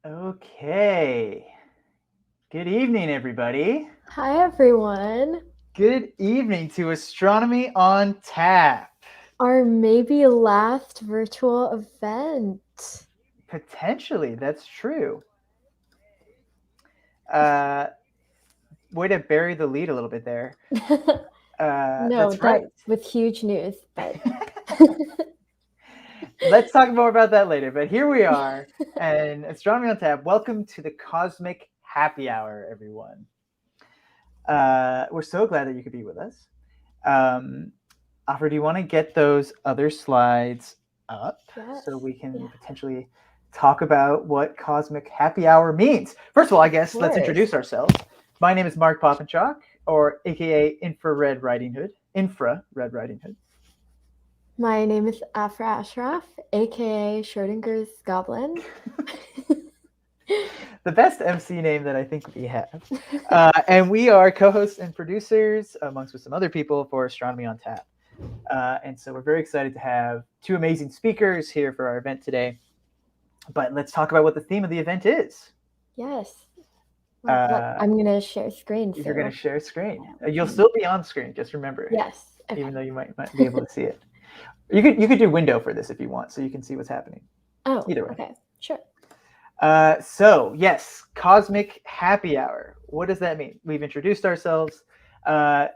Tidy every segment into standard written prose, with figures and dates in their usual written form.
Okay. Good evening, everybody. Hi, everyone. Good evening to Astronomy on Tap. Our maybe last virtual event. Potentially, that's true. Uh, Way to bury the lead a little bit there. No, That's right. that with huge news, but Let's talk more about that later. But here we are, and Astronomy on Tap. Welcome to the Cosmic Happy Hour, everyone. We're so glad that you could be with us. Um, Offer, do you want to get those other slides up yes, so we can yeah, potentially talk about what Cosmic Happy Hour means? First of all, I of guess let's course. introduce ourselves. My name is Mark Poppenshock, or AKA Infrared Riding Hood. Infra Red Riding Hood. My name is Afra Ashraf, aka Schrodinger's Goblin. The best MC name that I think we have. And we are co-hosts and producers, amongst with some other people, for Astronomy on Tap. And so we're very excited to have two amazing speakers here for our event today. But let's talk about what the theme of the event is. Yes. Uh, I'm gonna share screen, you're going so to share screen. we You'll can. still be on screen, just remember, Yes. Okay. even though you might be able to see it. You could do window for this if you want, so you can see what's happening. Oh, Either way. okay. Sure. So yes, Cosmic Happy Hour. What does that mean? We've introduced ourselves. Uh,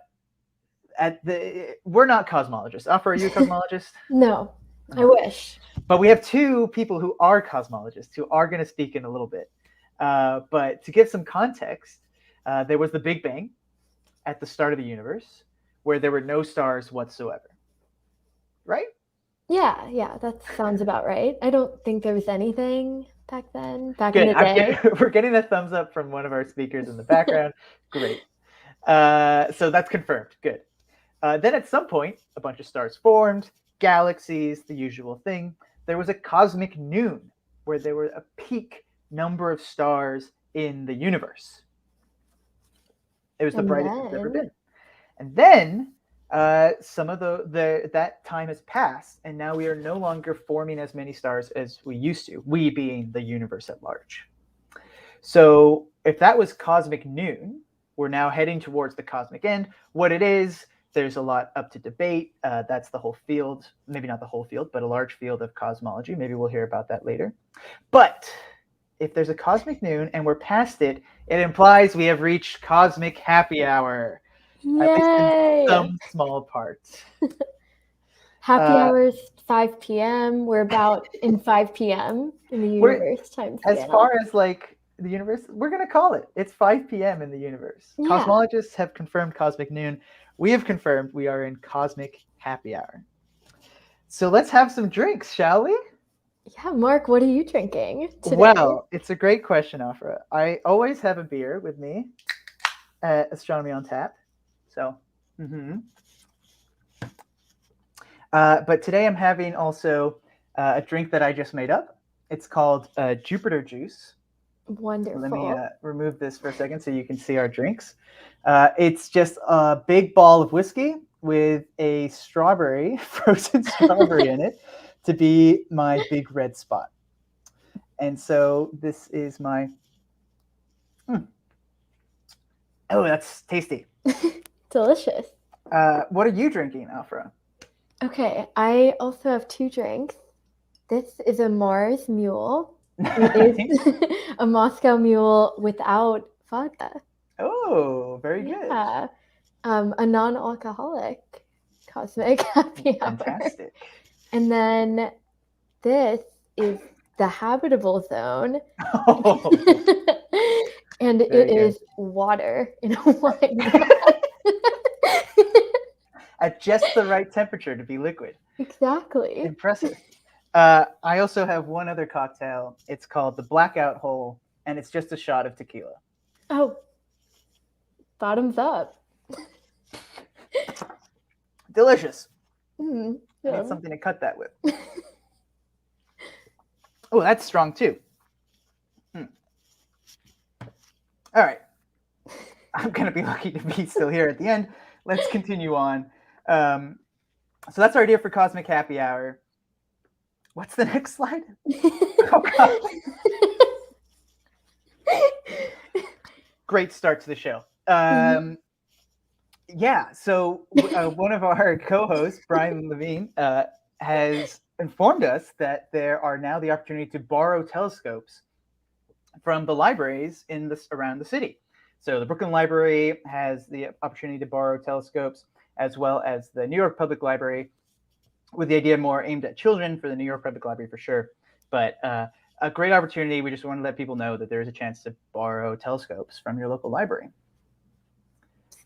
we're not cosmologists. Afra, are you a cosmologist? No, I No. wish. But we have two people who are cosmologists who are going to speak in a little bit. But to give some context, there was the Big Bang at the start of the universe where there were no stars whatsoever. Right? Yeah, that sounds about right. I don't think there was anything back in Good. the day. We're getting a thumbs up from one of our speakers in the background. Great. So that's confirmed. Good. Then at some point, a bunch of stars formed, galaxies, the usual thing. There was a cosmic noon where there were a peak number of stars in the universe. It was the And brightest it's ever then, been. And then some of that time has passed, and now we are no longer forming as many stars as we used to. We being the universe at large. So if that was cosmic noon, we're now heading towards the cosmic end. What it is, there's a lot up to debate. That's the whole field, maybe not the whole field, but a large field of cosmology. Maybe we'll hear about that later. But if there's a cosmic noon and we're past it, it implies we have reached cosmic happy hour, at least in yay! some small part. Happy Uh, hours 5 p.m. We're about in 5 p.m. in the we're universe time as scale. far as like the universe, we're gonna call it. It's 5 p.m. in the universe. Yeah, Cosmologists have confirmed cosmic noon. We have confirmed we are in cosmic happy hour. So let's have some drinks, shall we? yeah. Mark, what are you drinking today? Well, it's a great question, Afra. I always have a beer with me at Astronomy on Tap. So, mm-hmm. But today I'm having also a drink that I just made up. It's called Jupiter Juice. Let me Wonderful. remove this for a second so you can see our drinks. It's just a big ball of whiskey with a strawberry, frozen strawberry in it, to be my big red spot. And so this is my. Hmm. Oh, that's tasty. Delicious. What are you drinking, Afra? Okay, I also have two drinks. This is a Mars Mule. It is a Moscow Mule without vodka. Oh, very good. Yeah. A non-alcoholic cosmic happy hour. Fantastic. And then this is the habitable zone. Oh, And it very good. is water in a wine glass. At just the right temperature to be liquid. Exactly. Impressive. I also have one other cocktail. It's called the Blackout Hole, and it's just a shot of tequila. Oh, bottoms up. Delicious. Mm, I need yeah. something to cut that with. Oh, that's strong too. All right. I'm going to be lucky to be still here at the end. Let's continue on. So that's our idea for Cosmic Happy Hour. What's the next slide? Oh, God. great start to the show. Yeah, so one of our co-hosts, Brian Levine, has informed us that there are now the opportunity to borrow telescopes from the libraries around the city. So the Brooklyn Library has the opportunity to borrow telescopes, as well as the New York Public Library, with the idea more aimed at children for the New York Public Library for sure. But a great opportunity. We just want to let people know that there is a chance to borrow telescopes from your local library.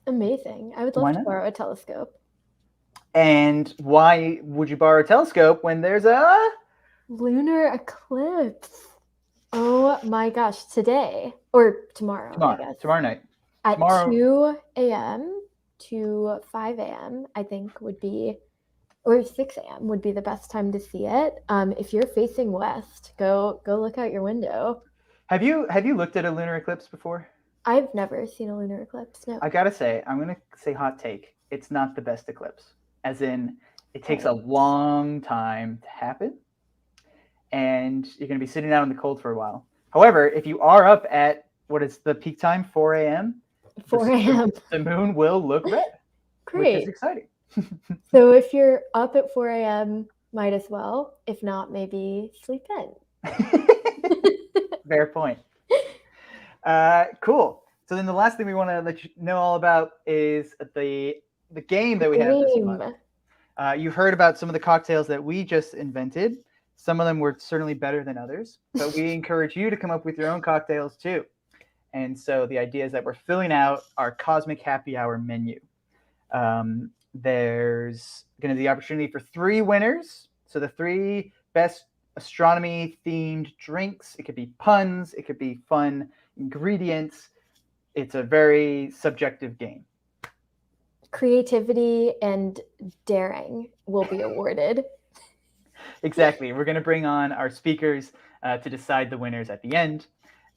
Amazing. I would love to borrow a telescope. And why would you borrow a telescope when there's a lunar eclipse? Oh my gosh, today or tomorrow, I guess. Tomorrow night. At 2 a.m. to 5 a.m., I think would be, or 6 a.m. would be the best time to see it. If you're facing west, go look out your window. Have you looked at a lunar eclipse before? I've never seen a lunar eclipse, no. I gotta say, I'm gonna say hot take. It's not the best eclipse. As in, it takes a long time to happen, and you're going to be sitting out in the cold for a while. However, if you are up at, what is the peak time, 4 a.m.? 4 a.m. The moon will look red, Great. Which is exciting. So if you're up at 4 a.m., might as well. If not, maybe sleep in. Fair point. Cool. So then the last thing we want to let you know all about is the game that we have this month. You heard about some of the cocktails that we just invented. Some of them were certainly better than others, but we encourage you to come up with your own cocktails too. And so the idea is that we're filling out our Cosmic Happy Hour menu. There's going to be the opportunity for 3 winners. So the 3 best astronomy-themed drinks. It could be puns. It could be fun ingredients. It's a very subjective game. Creativity and daring will be awarded. Exactly. We're going to bring on our speakers to decide the winners at the end.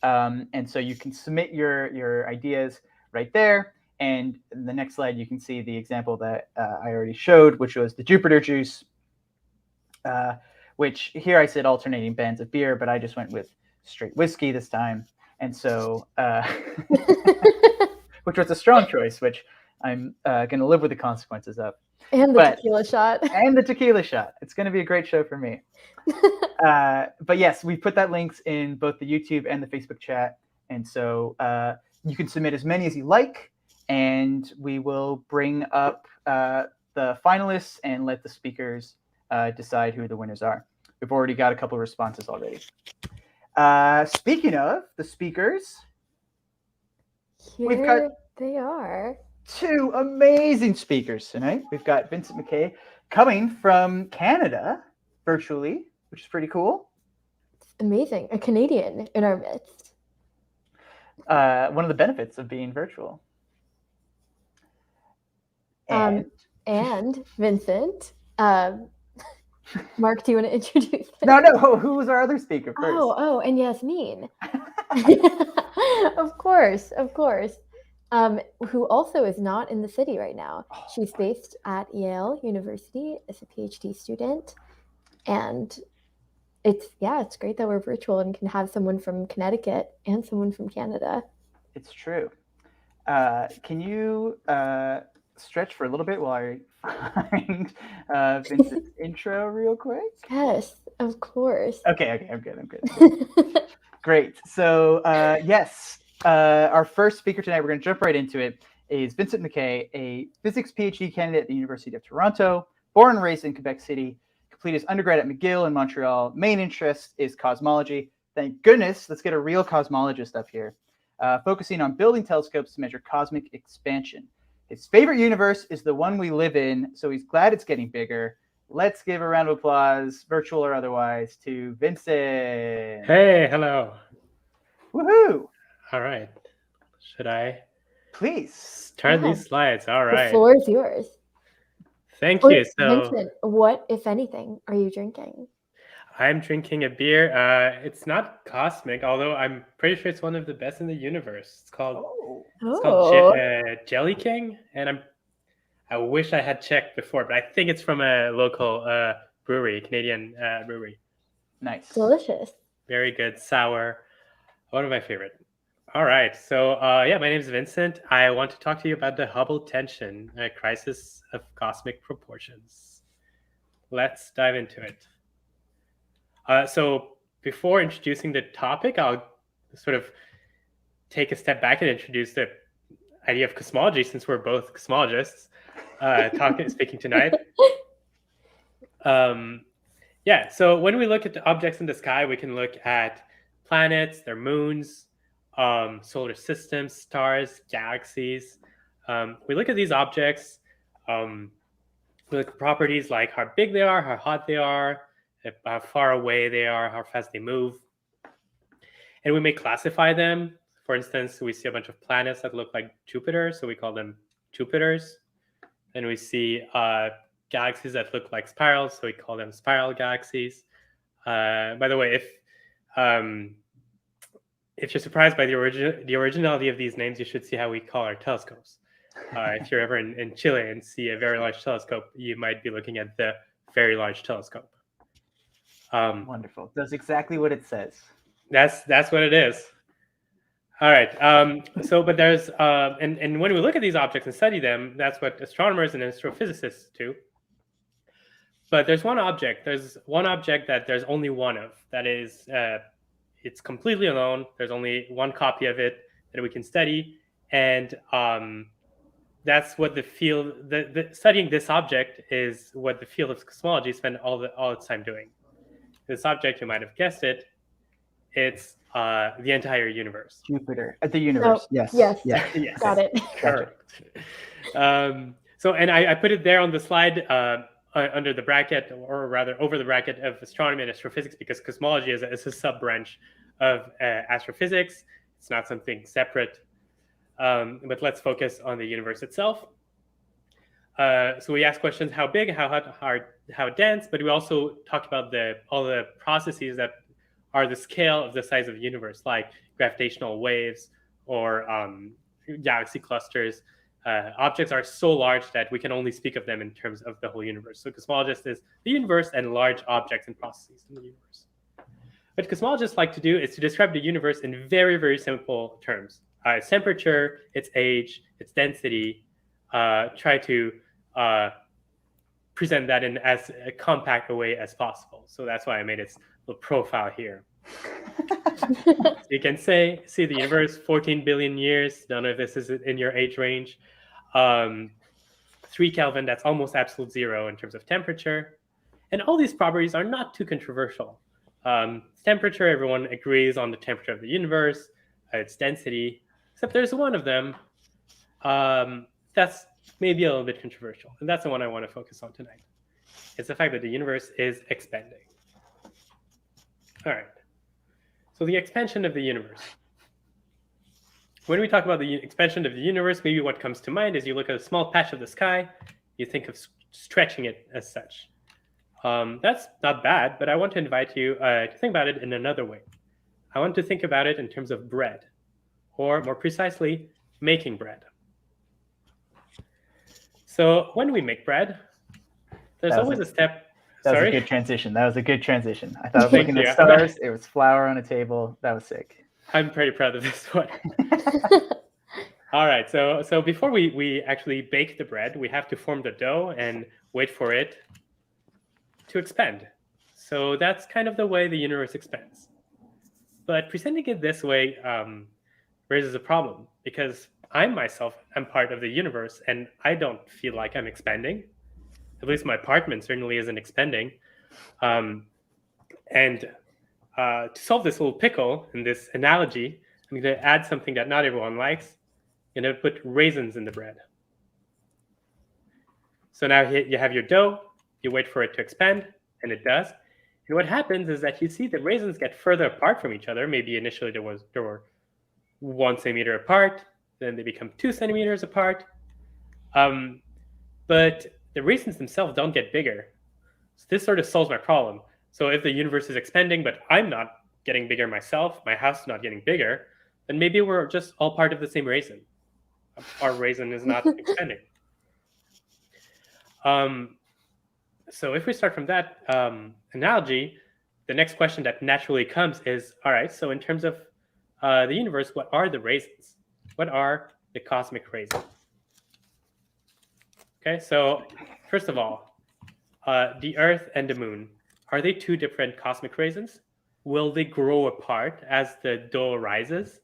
And so you can submit your ideas right there. And in the next slide, you can see the example that I already showed, which was the Jupiter juice, which here I said alternating bands of beer, but I just went with straight whiskey this time. And so, which was a strong choice, which I'm going to live with the consequences of. And the tequila shot. And the tequila shot. It's going to be a great show for me. But yes, we put that links in both the YouTube and the Facebook chat. And so you can submit as many as you like, and we will bring up the finalists and let the speakers decide who the winners are. We've already got a couple of responses already. Speaking of the speakers, we've got they are 2 amazing speakers tonight. We've got Vincent McKay coming from Canada virtually, which is pretty cool. It's amazing. A Canadian in our midst. One of the benefits of being virtual. And Vincent, Mark, do you want to introduce them? No. Who was our other speaker first? Oh, and Yasmin. Of course. Who also is not in the city right now. She's based at Yale University as a PhD student. And it's great that we're virtual and can have someone from Connecticut and someone from Canada. It's true. Can you stretch for a little bit while I find Vincent's intro real quick? Yes, of course. Okay, I'm good. Great. So yes, our first speaker tonight, we're going to jump right into it, is Vincent McKay, a physics PhD candidate at the University of Toronto, born and raised in Quebec City, completed his undergrad at McGill in Montreal. Main interest is cosmology. Thank goodness, let's get a real cosmologist up here, focusing on building telescopes to measure cosmic expansion. His favorite universe is the one we live in, so he's glad it's getting bigger. Let's give a round of applause, virtual or otherwise, to Vincent. Hey, hello. Woohoo! All right. Should I? Please. Turn these slides. All right. The floor is yours. Thank you. So, Vincent, what, if anything, are you drinking? I'm drinking a beer. It's not cosmic, although I'm pretty sure it's one of the best in the universe. It's called Jelly King, and I wish I had checked before, but I think it's from a local brewery, Canadian brewery. Nice. Delicious. Very good, sour. One of my favorite. All right. So, my name is Vincent. I want to talk to you about the Hubble tension, a crisis of cosmic proportions. Let's dive into it. So, before introducing the topic, I'll sort of take a step back and introduce the idea of cosmology, since we're both cosmologists speaking tonight. So when we look at the objects in the sky, we can look at planets, their moons, solar systems, stars, galaxies. We look at these objects. We look at properties like how big they are, how hot they are, how far away they are, how fast they move. And we may classify them. For instance, we see a bunch of planets that look like Jupiter, so we call them Jupiters. And we see galaxies that look like spirals, so we call them spiral galaxies. By the way, if you're surprised by the originality of these names, you should see how we call our telescopes. If you're ever in Chile and see a very large telescope, you might be looking at the Very Large Telescope. Wonderful. Does exactly what it says. That's what it is. All right. But there's and when we look at these objects and study them, that's what astronomers and astrophysicists do. But there's one object. There's one object that there's only one of. That is, it's completely alone. There's only one copy of it that we can study, and that's what the field. The studying this object is what the field of cosmology spend all its time doing. This object, you might have guessed it, it's the entire universe. Jupiter. The universe. No. Yes. Yes. Got it. Correct. And I put it there on the slide under the bracket, or rather over the bracket of astronomy and astrophysics, because cosmology is a sub-branch of astrophysics. It's not something separate. But let's focus on the universe itself. So we ask questions: how big, how hot, how dense? But we also talk about all the processes that are the scale of the size of the universe, like gravitational waves or galaxy clusters. Objects are so large that we can only speak of them in terms of the whole universe. So cosmologist is the universe and large objects and processes in the universe. What cosmologists like to do is to describe the universe in very, very simple terms. Its temperature, its age, its density, try to present that in as a compact a way as possible. So that's why I made its little profile here. So you can see the universe, 14 billion years. Don't know if this is in your age range. 3 Kelvin, that's almost absolute zero in terms of temperature. And all these properties are not too controversial. Temperature, everyone agrees on the temperature of the universe, its density, except there's one of them that's maybe a little bit controversial. And that's the one I want to focus on tonight. It's the fact that the universe is expanding. All right. So the expansion of the universe. When we talk about the expansion of the universe, maybe what comes to mind is you look at a small patch of the sky, you think of stretching it as such. That's not bad, but I want to invite you to think about it in another way. I want to think about it in terms of bread, or more precisely, making bread. So when we make bread, there's always a step. That was a good transition. I thought I was looking at stars. It was flour on a table. That was sick. I'm pretty proud of this one. All right. So before we actually bake the bread, we have to form the dough and wait for it to expand. So that's kind of the way the universe expands. But presenting it this way raises a problem, because I myself am part of the universe and I don't feel like I'm expanding. At least my apartment certainly isn't expanding. To solve this little pickle in this analogy, I'm going to add something that not everyone likes. I'm going to put raisins in the bread. So now you have your dough, you wait for it to expand, and it does. And what happens is that you see the raisins get further apart from each other. Maybe initially there were 1 centimeter apart, then they become 2 centimeters apart. But the raisins themselves don't get bigger. So this sort of solves my problem. So if the universe is expanding, but I'm not getting bigger myself, my house is not getting bigger, then maybe we're just all part of the same raisin. Our raisin is not expanding. So if we start from that analogy, the next question that naturally comes is, all right, so in terms of the universe, what are the raisins? What are the cosmic raisins? Okay, so first of all, the Earth and the Moon, are they two different cosmic raisins? Will they grow apart as the dough rises?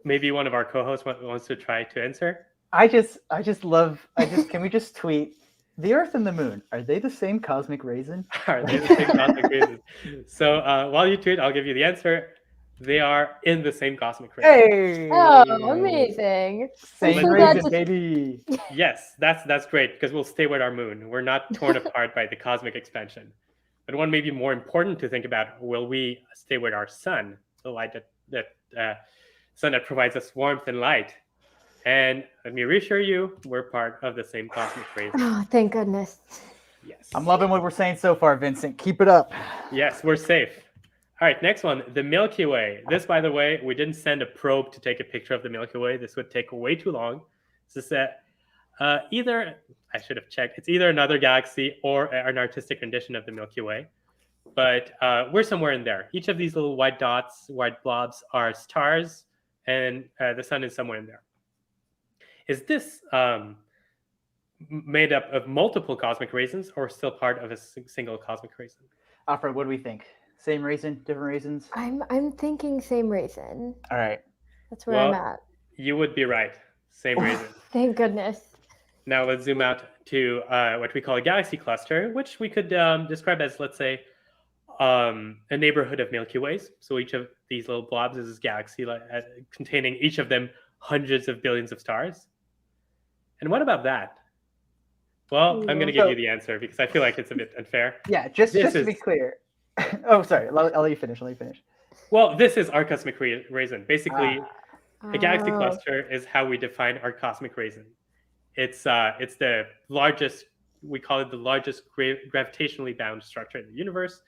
Maybe one of our co-hosts wants to try to answer. Can we just tweet the Earth and the Moon? Are they the same cosmic raisin? Are they the same cosmic raisins? So while you tweet, I'll give you the answer. They are in the same cosmic raisin. Hey! Oh, amazing. Same so raisin, baby. Yes, that's great because we'll stay with our moon. We're not torn apart by the cosmic expansion. But one maybe more important to think about: will we stay with our sun, the light sun that provides us warmth and light? And let me reassure you, we're part of the same cosmic raisin. Oh, thank goodness. Yes. I'm loving what we're saying so far, Vincent. Keep it up. Yes, we're safe. All right, next one, the Milky Way. This, by the way, we didn't send a probe to take a picture of the Milky Way. This would take way too long. This is either, I should have checked, it's either another galaxy or an artistic rendition of the Milky Way. But we're somewhere in there. Each of these little white dots, white blobs are stars, and the sun is somewhere in there. Is this made up of multiple cosmic raisins or still part of a single cosmic raisin? Alfred, what do we think? Same raisin, different raisins? I'm thinking same raisin. All right. That's where I'm at. You would be right. Same raisin. Thank goodness. Now let's zoom out to what we call a galaxy cluster, which we could describe as, let's say, a neighborhood of Milky Ways. So each of these little blobs is a galaxy containing each of them hundreds of billions of stars. And what about that? Well, I'm going to give you the answer because I feel like it's a bit unfair. Yeah, just to be clear. Oh, sorry. I'll let you finish. Well, this is our cosmic raisin. Basically, a galaxy cluster is how we define our cosmic raisin. It's the largest, we call it the largest gravitationally bound structure in the universe.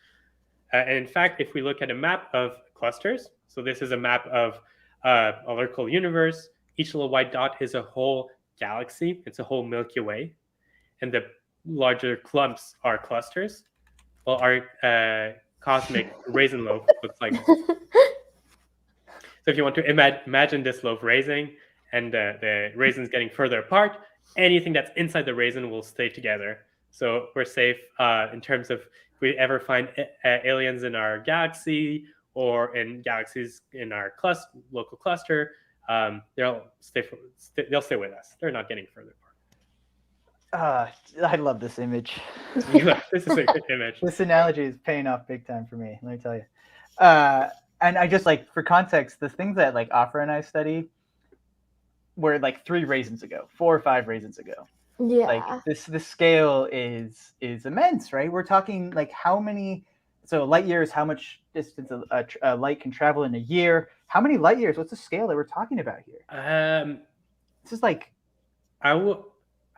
And in fact, if we look at a map of clusters, so this is a map of a local universe, each little white dot is a whole galaxy. It's a whole Milky Way. And the larger clumps are clusters. Well, our cosmic raisin loaf looks like this. So if you want to imagine this loaf raising and the raisins getting further apart, anything that's inside the raisin will stay together. So we're safe in terms of if we ever find aliens in our galaxy or in galaxies in our local cluster, they'll stay with us. They're not getting further apart. I love this image. This is a good image. This analogy is paying off big time for me, let me tell you. And I just for context, the things that Afra and I study were 4 or 5 raisins ago. Yeah. This scale is immense, right? We're talking how many, so light years, how much distance a light can travel in a year. How many light years? What's the scale that we're talking about here? This is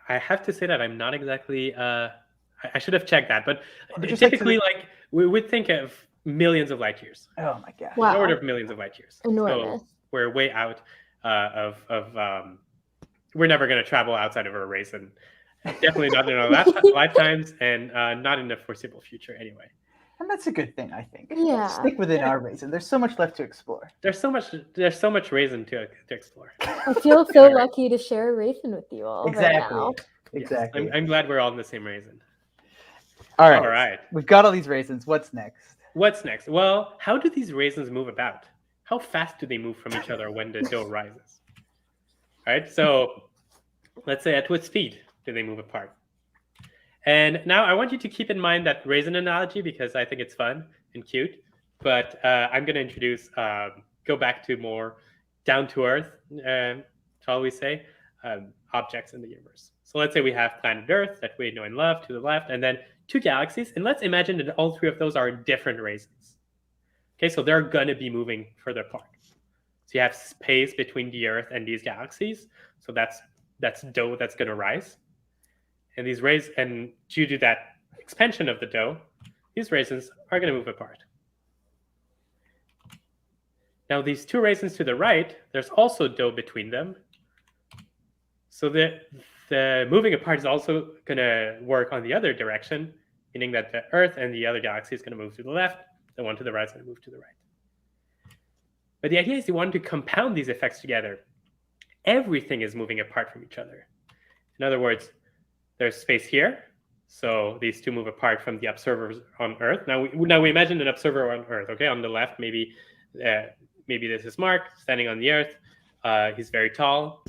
I have to say that I'm not exactly. I should have checked that, but just typically, we would think of millions of light years. Oh my gosh! Wow. An order of millions of light years. Enormous. So we're way out of. We're never going to travel outside of our raisin. Definitely not in our lifetimes, and not in the foreseeable future, anyway. And that's a good thing, I think. Yeah. Stick within our raisin. There's so much left to explore. There's so much raisin to explore. I feel so lucky to share a raisin with you all. Exactly. Right now. Exactly. Yes, I'm glad we're all in the same raisin. All right. All right. We've got all these raisins. What's next? Well, how do these raisins move about? How fast do they move from each other when the dough rises? All right. So let's say at what speed do they move apart? And now I want you to keep in mind that raisin analogy because I think it's fun and cute. But I'm going to introduce, go back to more down to earth, shall we say, objects in the universe. So let's say we have planet Earth that we know and love to the left, and then 2 galaxies. And let's imagine that all 3 of those are different raisins. Okay, so they're going to be moving further apart. So you have space between the Earth and these galaxies. So that's dough that's going to rise. And these and due to that expansion of the dough, these raisins are going to move apart. Now, these 2 raisins to the right, there's also dough between them. So the moving apart is also going to work on the other direction, meaning that the Earth and the other galaxy is going to move to the left, the one to the right is going to move to the right. But the idea is you want to compound these effects together. Everything is moving apart from each other. In other words, there's space here. So these two move apart from the observers on Earth. Now we imagine an observer on Earth. Okay, on the left, maybe this is Mark standing on the Earth. He's very tall,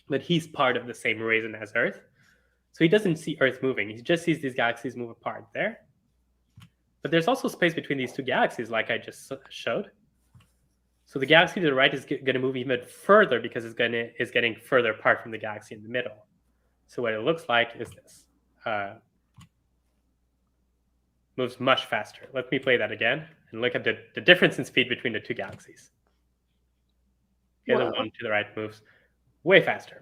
but he's part of the same raisin as Earth. So he doesn't see Earth moving. He just sees these galaxies move apart there. But there's also space between these two galaxies, like I just showed. So the galaxy to the right is going to move even further because it's getting further apart from the galaxy in the middle. So what it looks like is this. Moves much faster. Let me play that again and look at the difference in speed between the two galaxies. Okay, the one to the right moves way faster.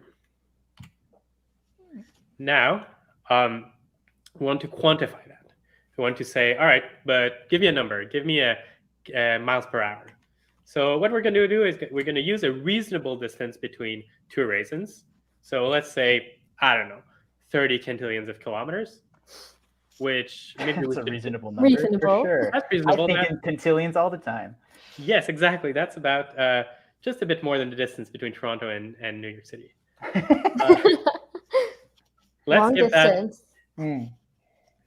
Now, we want to quantify that. We want to say, all right, but give me a number. Give me a miles per hour. So what we're going to do is we're going to use a reasonable distance between two raisins. So let's say, I don't know, 30 quintillions of kilometers, which maybe that's a reasonable number. Reasonable. For sure. That's reasonable. I think in quintillions all the time. Yes, exactly. That's about just a bit more than the distance between Toronto and New York City. Let's Long give distance. Hmm.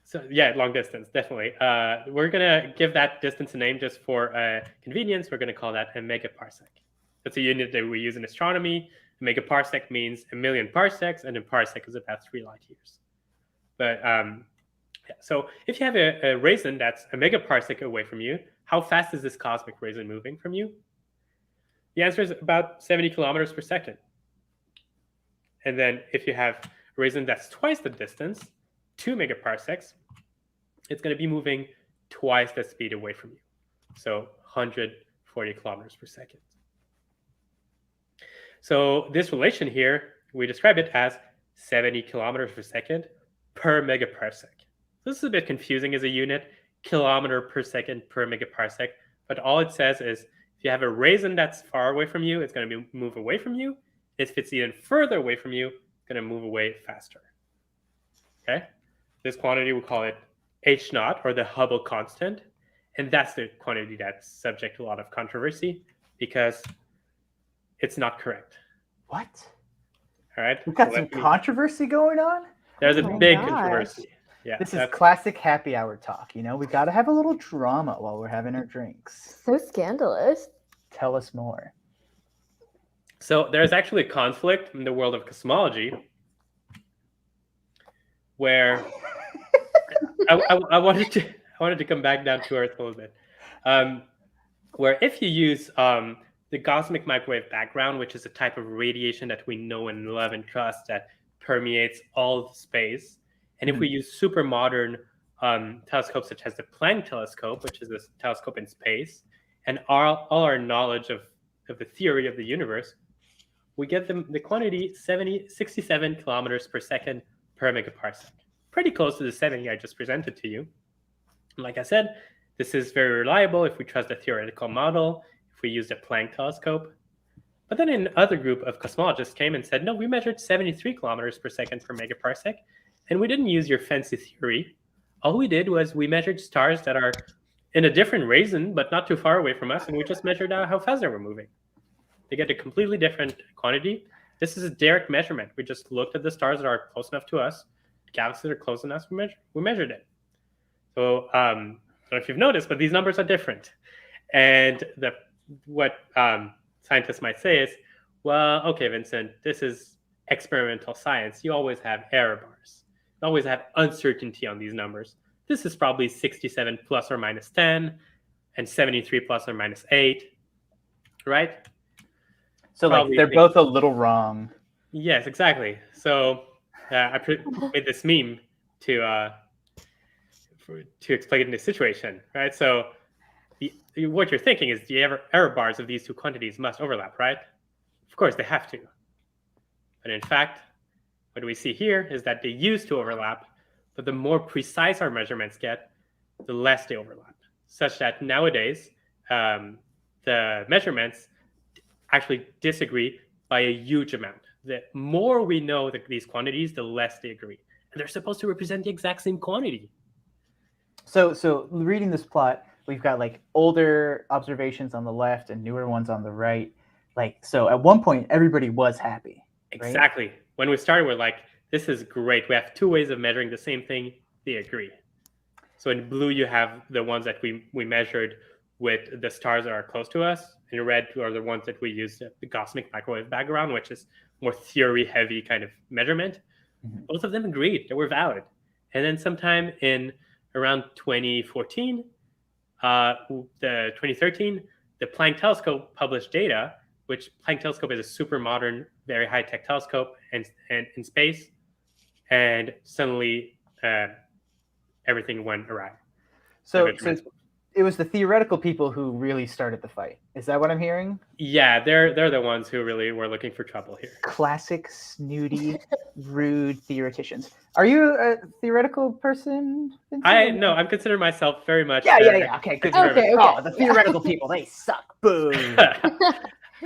So yeah, long distance, definitely. We're gonna give that distance a name just for convenience. We're gonna call that a megaparsec. That's a unit that we use in astronomy. A megaparsec means 1,000,000 parsecs, and a parsec is about 3 light years. But yeah, so if you have a raisin that's a megaparsec away from you, how fast is this cosmic raisin moving from you? The answer is about 70 kilometers per second. And then if you have a raisin that's twice the distance, 2 megaparsecs, it's going to be moving twice the speed away from you. So 140 kilometers per second. So this relation here, we describe it as 70 kilometers per second per megaparsec. This is a bit confusing as a unit, kilometer per second per megaparsec, but all it says is if you have a raisin that's far away from you, it's going to move away from you. If it's even further away from you, it's going to move away faster. Okay? This quantity, we call it H naught, or the Hubble constant. And that's the quantity that's subject to a lot of controversy because it's not correct. What? All right? We've got some controversy going on? There's a Oh my big gosh. controversy. Yeah, This is classic happy hour talk. You know, we got to have a little drama while we're having our drinks. So scandalous. Tell us more. So there's actually a conflict in the world of cosmology where I wanted to come back down to Earth a little bit, where if you use the cosmic microwave background, which is a type of radiation that we know and love and trust that permeates all of space, and if we use super modern telescopes such as the Planck telescope, which is this telescope in space, and all our knowledge of the theory of the universe, we get the quantity 67 kilometers per second per megaparsec. Pretty close to the 70 I just presented to you. And like I said, this is very reliable if we trust the theoretical model, if we use the Planck telescope. But then another group of cosmologists came and said, no, we measured 73 kilometers per second per megaparsec, and we didn't use your fancy theory. All we did was we measured stars that are in a different raisin, but not too far away from us, and we just measured out how fast they were moving. They get a completely different quantity. This is a direct measurement. We just looked at the stars that are close enough to us. Galaxies that are close enough, we measured it. So I don't know if you've noticed, but these numbers are different. And what scientists might say is, well, okay, Vincent, this is experimental science. You always have error bars. You always have uncertainty on these numbers. This is probably 67 plus or minus 10 and 73 plus or minus 8, right? So like they're both a little wrong. Yes, exactly. So I made this meme to explain the situation, right? So what you're thinking is the error bars of these two quantities must overlap, right? Of course, they have to. But in fact, what we see here is that they used to overlap, but the more precise our measurements get, the less they overlap, such that nowadays the measurements actually disagree by a huge amount. The more we know these quantities, the less they agree. And they're supposed to represent the exact same quantity. So reading this plot, we've got like older observations on the left and newer ones on the right. Like, so at one point, everybody was happy. Right? Exactly. When we started, we're like, this is great. We have two ways of measuring the same thing. They agree. So in blue, you have the ones that we measured with the stars that are close to us. In red are the ones that we use the cosmic microwave background, which is more theory-heavy kind of measurement. Mm-hmm. Both of them agreed that were valid. And then sometime in around 2014, the 2013, the Planck telescope published data, which Planck telescope is a super modern, very high-tech telescope and in space. And suddenly everything went awry. So it was the theoretical people who really started the fight. Is that what I'm hearing? Yeah, they're the ones who really were looking for trouble here. Classic, snooty, rude theoreticians. Are you a theoretical person? No, I'm considering myself very much. Yeah. Okay, good. Okay. Oh, the theoretical people, they suck. Boo.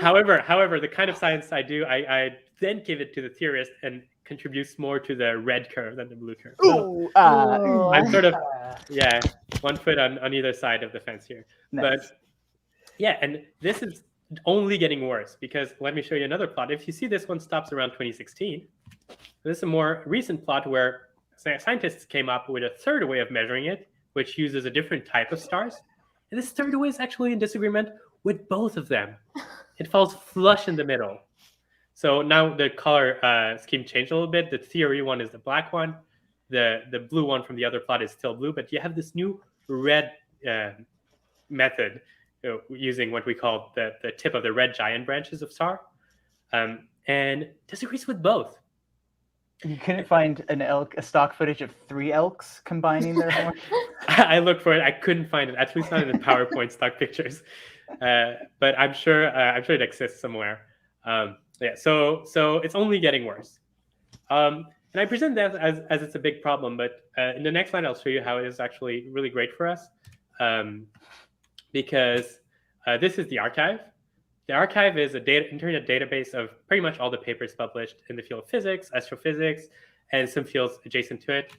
However, the kind of science I do, I then give it to the theorist and contributes more to the red curve than the blue curve. So I'm sort of, 1 foot on either side of the fence here. Nice. But yeah, and this is only getting worse because let me show you another plot. If you see this one stops around 2016, this is a more recent plot where scientists came up with a third way of measuring it, which uses a different type of stars. And this third way is actually in disagreement with both of them. It falls flush in the middle. So now the color scheme changed a little bit. The theory one is the black one. The blue one from the other plot is still blue, but you have this new red method using what we call the tip of the red giant branches of star, and disagrees with both. You couldn't find a stock footage of 3 elks combining their horns? I looked for it. I couldn't find it, at least not in the PowerPoint stock pictures. But I'm sure it exists somewhere. So it's only getting worse. And I present that as it's a big problem, but in the next slide, I'll show you how it is actually really great for us. Because this is the archive. The archive is an internet database of pretty much all the papers published in the field of physics, astrophysics, and some fields adjacent to it.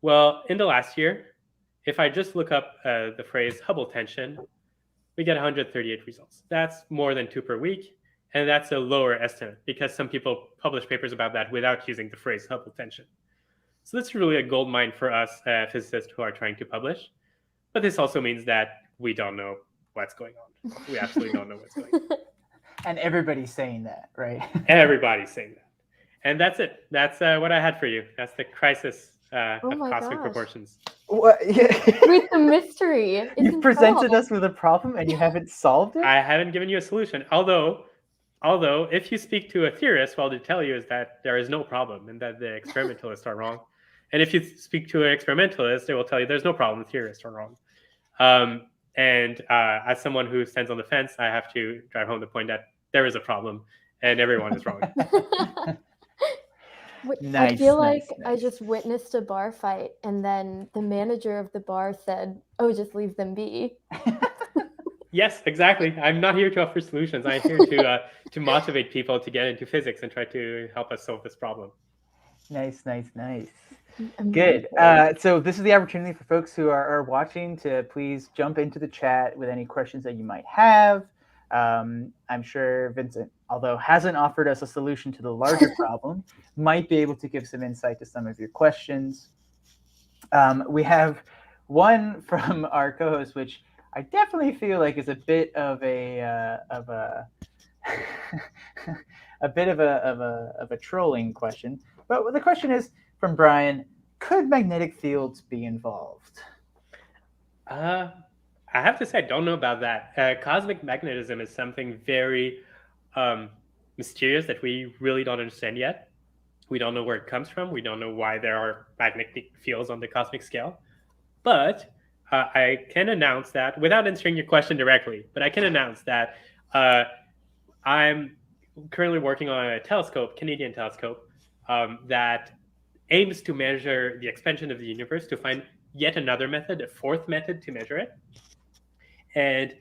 Well, in the last year, if I just look up the phrase Hubble tension, we get 138 results. That's more than 2 per week. And that's a lower estimate because some people publish papers about that without using the phrase Hubble tension. So that's really a gold mine for us physicists who are trying to publish. But this also means that we don't know what's going on. We absolutely don't know what's going on. And everybody's saying that, right? Everybody's saying that. And that's it. That's what I had for you. That's the crisis of cosmic proportions. What? Yeah. With the mystery. You presented us with a problem and you haven't solved it? I haven't given you a solution. Although if you speak to a theorist, what they'll tell you is that there is no problem and that the experimentalists are wrong. And if you speak to an experimentalist, they will tell you there's no problem, the theorists are wrong. And as someone who stands on the fence, I have to drive home the point that there is a problem and everyone is wrong. I feel like I just witnessed a bar fight and then the manager of the bar said, "Oh, just leave them be." Yes, exactly. I'm not here to offer solutions. I'm here to motivate people to get into physics and try to help us solve this problem. Nice. Good. So this is the opportunity for folks who are watching to please jump into the chat with any questions that you might have. I'm sure Vincent, although hasn't offered us a solution to the larger problem, might be able to give some insight to some of your questions. We have one from our co-host, which I definitely feel like is a bit of a trolling question. But the question is from Brian: could magnetic fields be involved? I have to say, I don't know about that. Cosmic magnetism is something very mysterious that we really don't understand yet. We don't know where it comes from. We don't know why there are magnetic fields on the cosmic scale. But I can announce that, without answering your question directly, but I can announce that I'm currently working on a telescope, Canadian telescope, that aims to measure the expansion of the universe, to find yet another method, a fourth method to measure it. And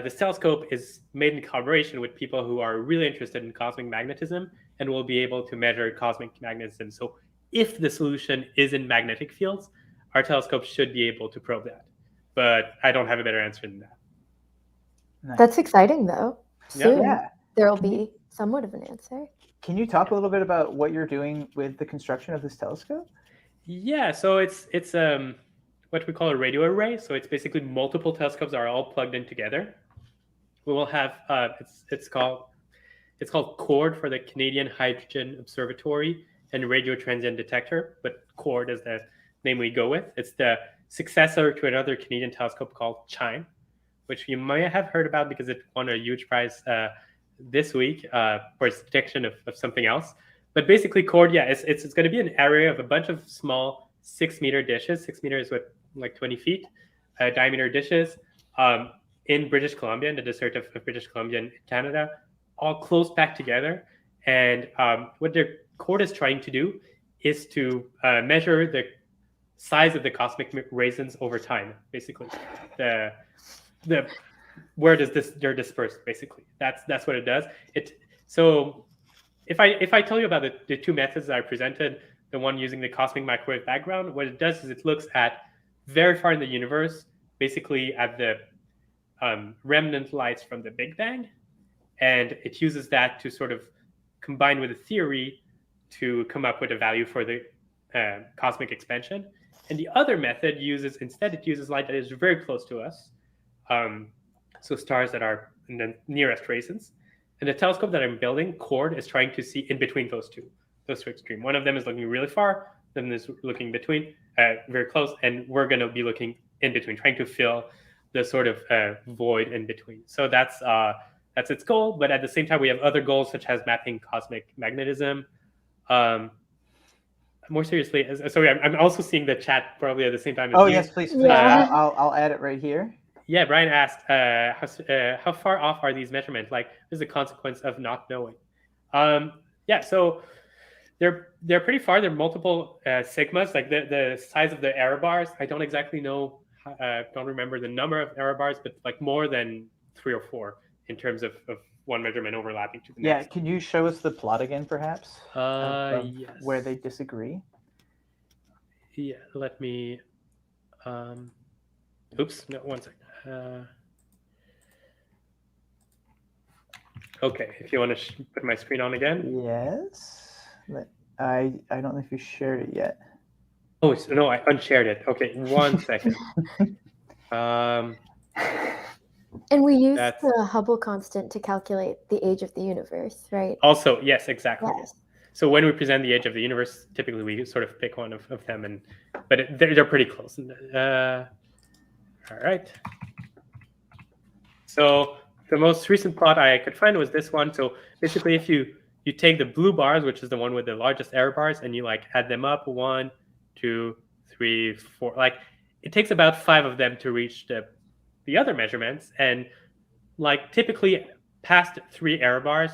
this telescope is made in collaboration with people who are really interested in cosmic magnetism and will be able to measure cosmic magnetism. So if the solution is in magnetic fields, our telescope should be able to probe that. But I don't have a better answer than that. Nice. That's exciting, though. Soon Yeah. there will be somewhat of an answer. Can you talk a little bit about what you're doing with the construction of this telescope? Yeah, so it's what we call a radio array. So it's basically multiple telescopes are all plugged in together. We will have it's called CHORD for the Canadian Hydrogen Observatory and Radio Transient Detector, but CHORD is the name we go with. It's the successor to another Canadian telescope called CHIME, which you may have heard about because it won a huge prize this week for its detection of something else. But basically, CHORD, yeah, it's going to be an array of a bunch of small 6-meter dishes. 6 meters is what, like 20 feet diameter dishes in British Columbia, in the desert of British Columbia in Canada, all close packed together. And what their CHORD is trying to do is to measure the size of the cosmic raisins over time. Basically, the where they're dispersed. Basically, that's what it does. So if I tell you about the two methods that I presented, the one using the cosmic microwave background, what it does is it looks at very far in the universe, basically at the remnant lights from the Big Bang, and it uses that to sort of combine with a theory to come up with a value for the cosmic expansion. And the other method uses light that is very close to us, so stars that are in the nearest raisins. And the telescope that I'm building, CHORD, is trying to see in between those two extremes. One of them is looking really far, then is looking between, very close, and we're going to be looking in between, trying to fill the sort of void in between. So that's its goal. But at the same time, we have other goals such as mapping cosmic magnetism. More seriously, sorry, I'm also seeing the chat probably at the same time as you. Yes, please. Yeah. I'll add it right here. Yeah, Brian asked, how far off are these measurements? Like, what is the consequence of not knowing? Yeah, so they're pretty far. They're multiple sigmas, like the size of the error bars. I don't exactly know, don't remember the number of error bars, but like more than 3 or 4 in terms of one measurement overlapping to the next. Yeah, can you show us the plot again, perhaps? Yes. Where they disagree? Yeah, let me... oops, no, one second. Okay, if you want to put my screen on again. Yes. I don't know if you shared it yet. Oh, no, I unshared it. Okay, 1 second. And we use the Hubble constant to calculate the age of the universe, right? Also, yes, exactly. Yes. So when we present the age of the universe, typically we sort of pick one of them, but they're pretty close. All right. So the most recent plot I could find was this one. So basically, if you take the blue bars, which is the one with the largest error bars, and you like add them up, 1, 2, 3, 4, like it takes about 5 of them to reach the other measurements. And like typically past 3 error bars,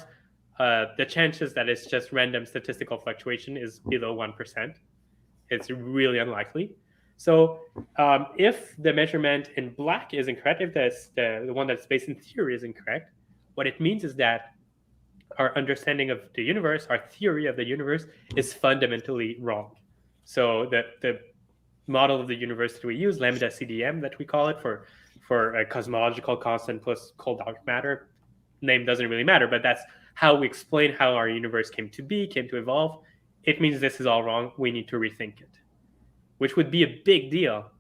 the chances that it's just random statistical fluctuation is below 1%. It's really unlikely. So if the measurement in black is incorrect, if the one that's based in theory is incorrect, what it means is that our understanding of the universe, our theory of the universe, is fundamentally wrong. So the model of the universe that we use, lambda CDM that we call it for a cosmological constant plus cold dark matter, name doesn't really matter, but that's how we explain how our universe came to be, came to evolve. It means this is all wrong. We need to rethink it, which would be a big deal.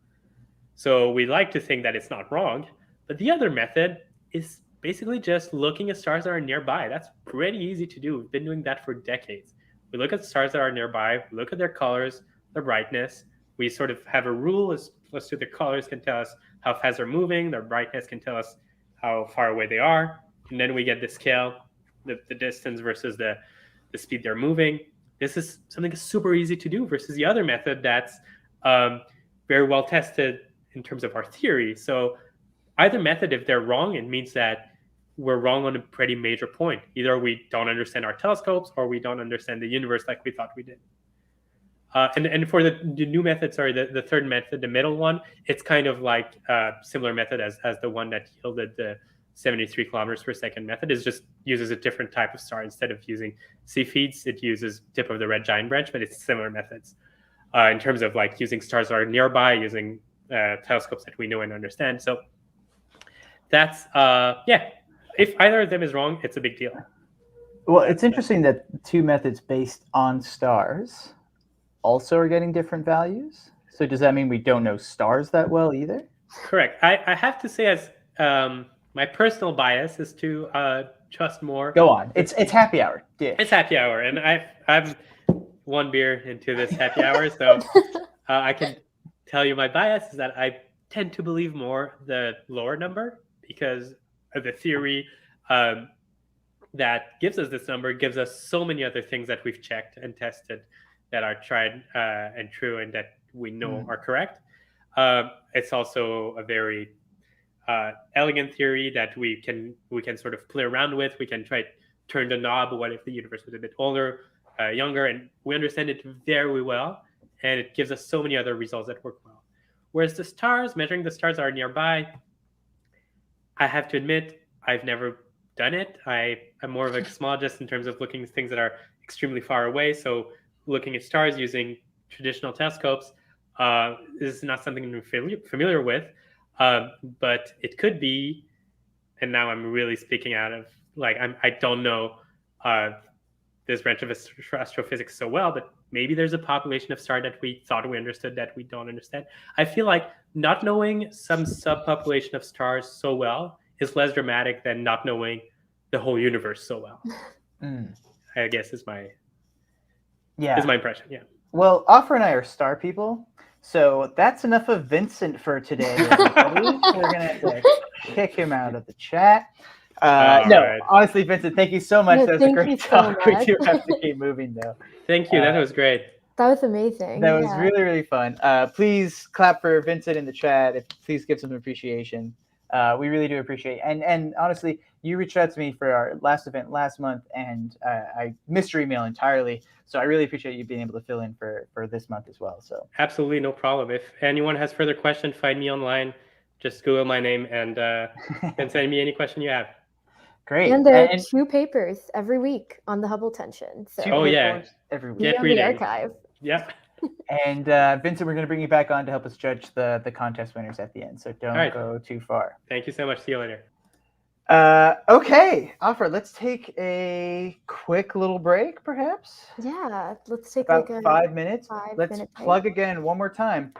So we like to think that it's not wrong. But the other method is basically just looking at stars that are nearby. That's pretty easy to do. We've been doing that for decades. We look at stars that are nearby, we look at their colors, their brightness. We sort of have a rule as to their colors can tell us how fast they're moving, their brightness can tell us how far away they are. And then we get the scale, the distance versus the speed they're moving. This is something super easy to do versus the other method that's very well tested in terms of our theory. So either method, if they're wrong, it means that we're wrong on a pretty major point. Either we don't understand our telescopes or we don't understand the universe like we thought we did. And for the new method, sorry, the third method, the middle one, it's kind of like a similar method as the one that yielded the 73 kilometers per second method. It just uses a different type of star. Instead of using Cepheids, it uses tip of the red giant branch, but it's similar methods. in terms of like using stars that are nearby, using telescopes that we know and understand. So that's if either of them is wrong, it's a big deal. Well, it's interesting that two methods based on stars also are getting different values. So does that mean we don't know stars that well either? Correct. I have to say, as my personal bias is to trust more. Go on. It's happy hour. Yeah. It's happy hour, and I'm one beer into this happy hour, so I can tell you my bias is that I tend to believe more the lower number because of the theory that gives us this number gives us so many other things that we've checked and tested that are tried and true and that we know are correct. It's also a very elegant theory that we can sort of play around with. We can try to turn the knob. What if the universe was a bit older, younger, and we understand it very well, and it gives us so many other results that work well. Whereas the stars, measuring the stars that are nearby, I have to admit, I've never done it. I'm more of a cosmologist in terms of looking at things that are extremely far away. So looking at stars using traditional telescopes is not something I'm familiar with, but it could be. And now I'm really speaking out of like I don't know this branch of astrophysics so well, but maybe there's a population of stars that we thought we understood that we don't understand. I feel like not knowing some subpopulation of stars so well is less dramatic than not knowing the whole universe so well. I guess is my impression. Yeah. Well, Offer and I are star people, so that's enough of Vincent for today, everybody. We're gonna have to kick him out of the chat. Right. Honestly, Vincent, thank you so much. No, that was a great talk. So we do have to keep moving, though. Thank you. That was great. That was amazing. That was really, really fun. Please clap for Vincent in the chat. Please give some appreciation. We really do appreciate it. And honestly, you reached out to me for our last event last month, and I missed your email entirely. So I really appreciate you being able to fill in for this month as well. So absolutely no problem. If anyone has further questions, find me online. Just Google my name and send me any question you have. Great. And there are 2 papers every week on the Hubble tension. So every week. Get reading. The archive. Yep. And Vincent, we're going to bring you back on to help us judge the contest winners at the end. So don't go too far. Thank you so much. See you later. Okay, Offer, let's take a quick little break, perhaps. Yeah, let's take about like a 5 minutes. Let's plug break. again one more time.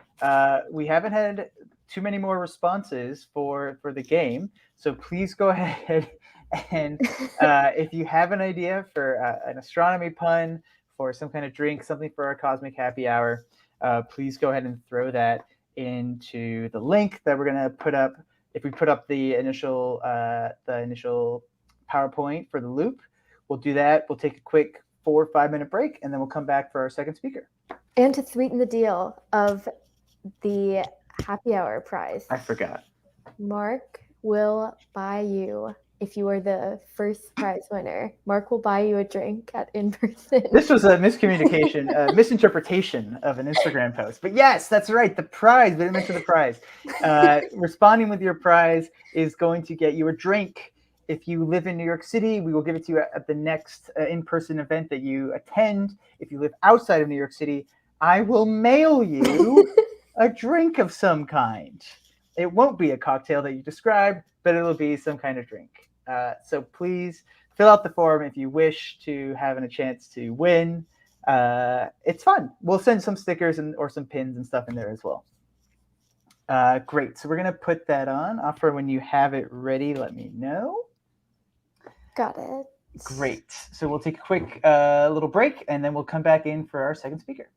We haven't had too many more responses for the game, so please go ahead and if you have an idea for an astronomy pun, for some kind of drink, something for our cosmic happy hour, please go ahead and throw that into the link that we're going to put up. If we put up the initial PowerPoint for the loop, we'll do that. We'll take a quick 4 or 5 minute break, and then we'll come back for our second speaker. And to sweeten the deal of the happy hour prize, I forgot. Mark will buy you, if you are the first prize winner, Mark will buy you a drink at in-person. This was a miscommunication, a misinterpretation of an Instagram post. But yes, that's right. The prize, we didn't mention the prize. Responding with your prize is going to get you a drink. If you live in New York City, we will give it to you at the next in-person event that you attend. If you live outside of New York City, I will mail you a drink of some kind. It won't be a cocktail that you described, but it'll be some kind of drink. So please fill out the form if you wish to have a chance to win. It's fun. We'll send some stickers or some pins and stuff in there as well. Great. So we're going to put that on. Offer, when you have it ready, let me know. Got it. Great. So we'll take a quick little break, and then we'll come back in for our second speaker.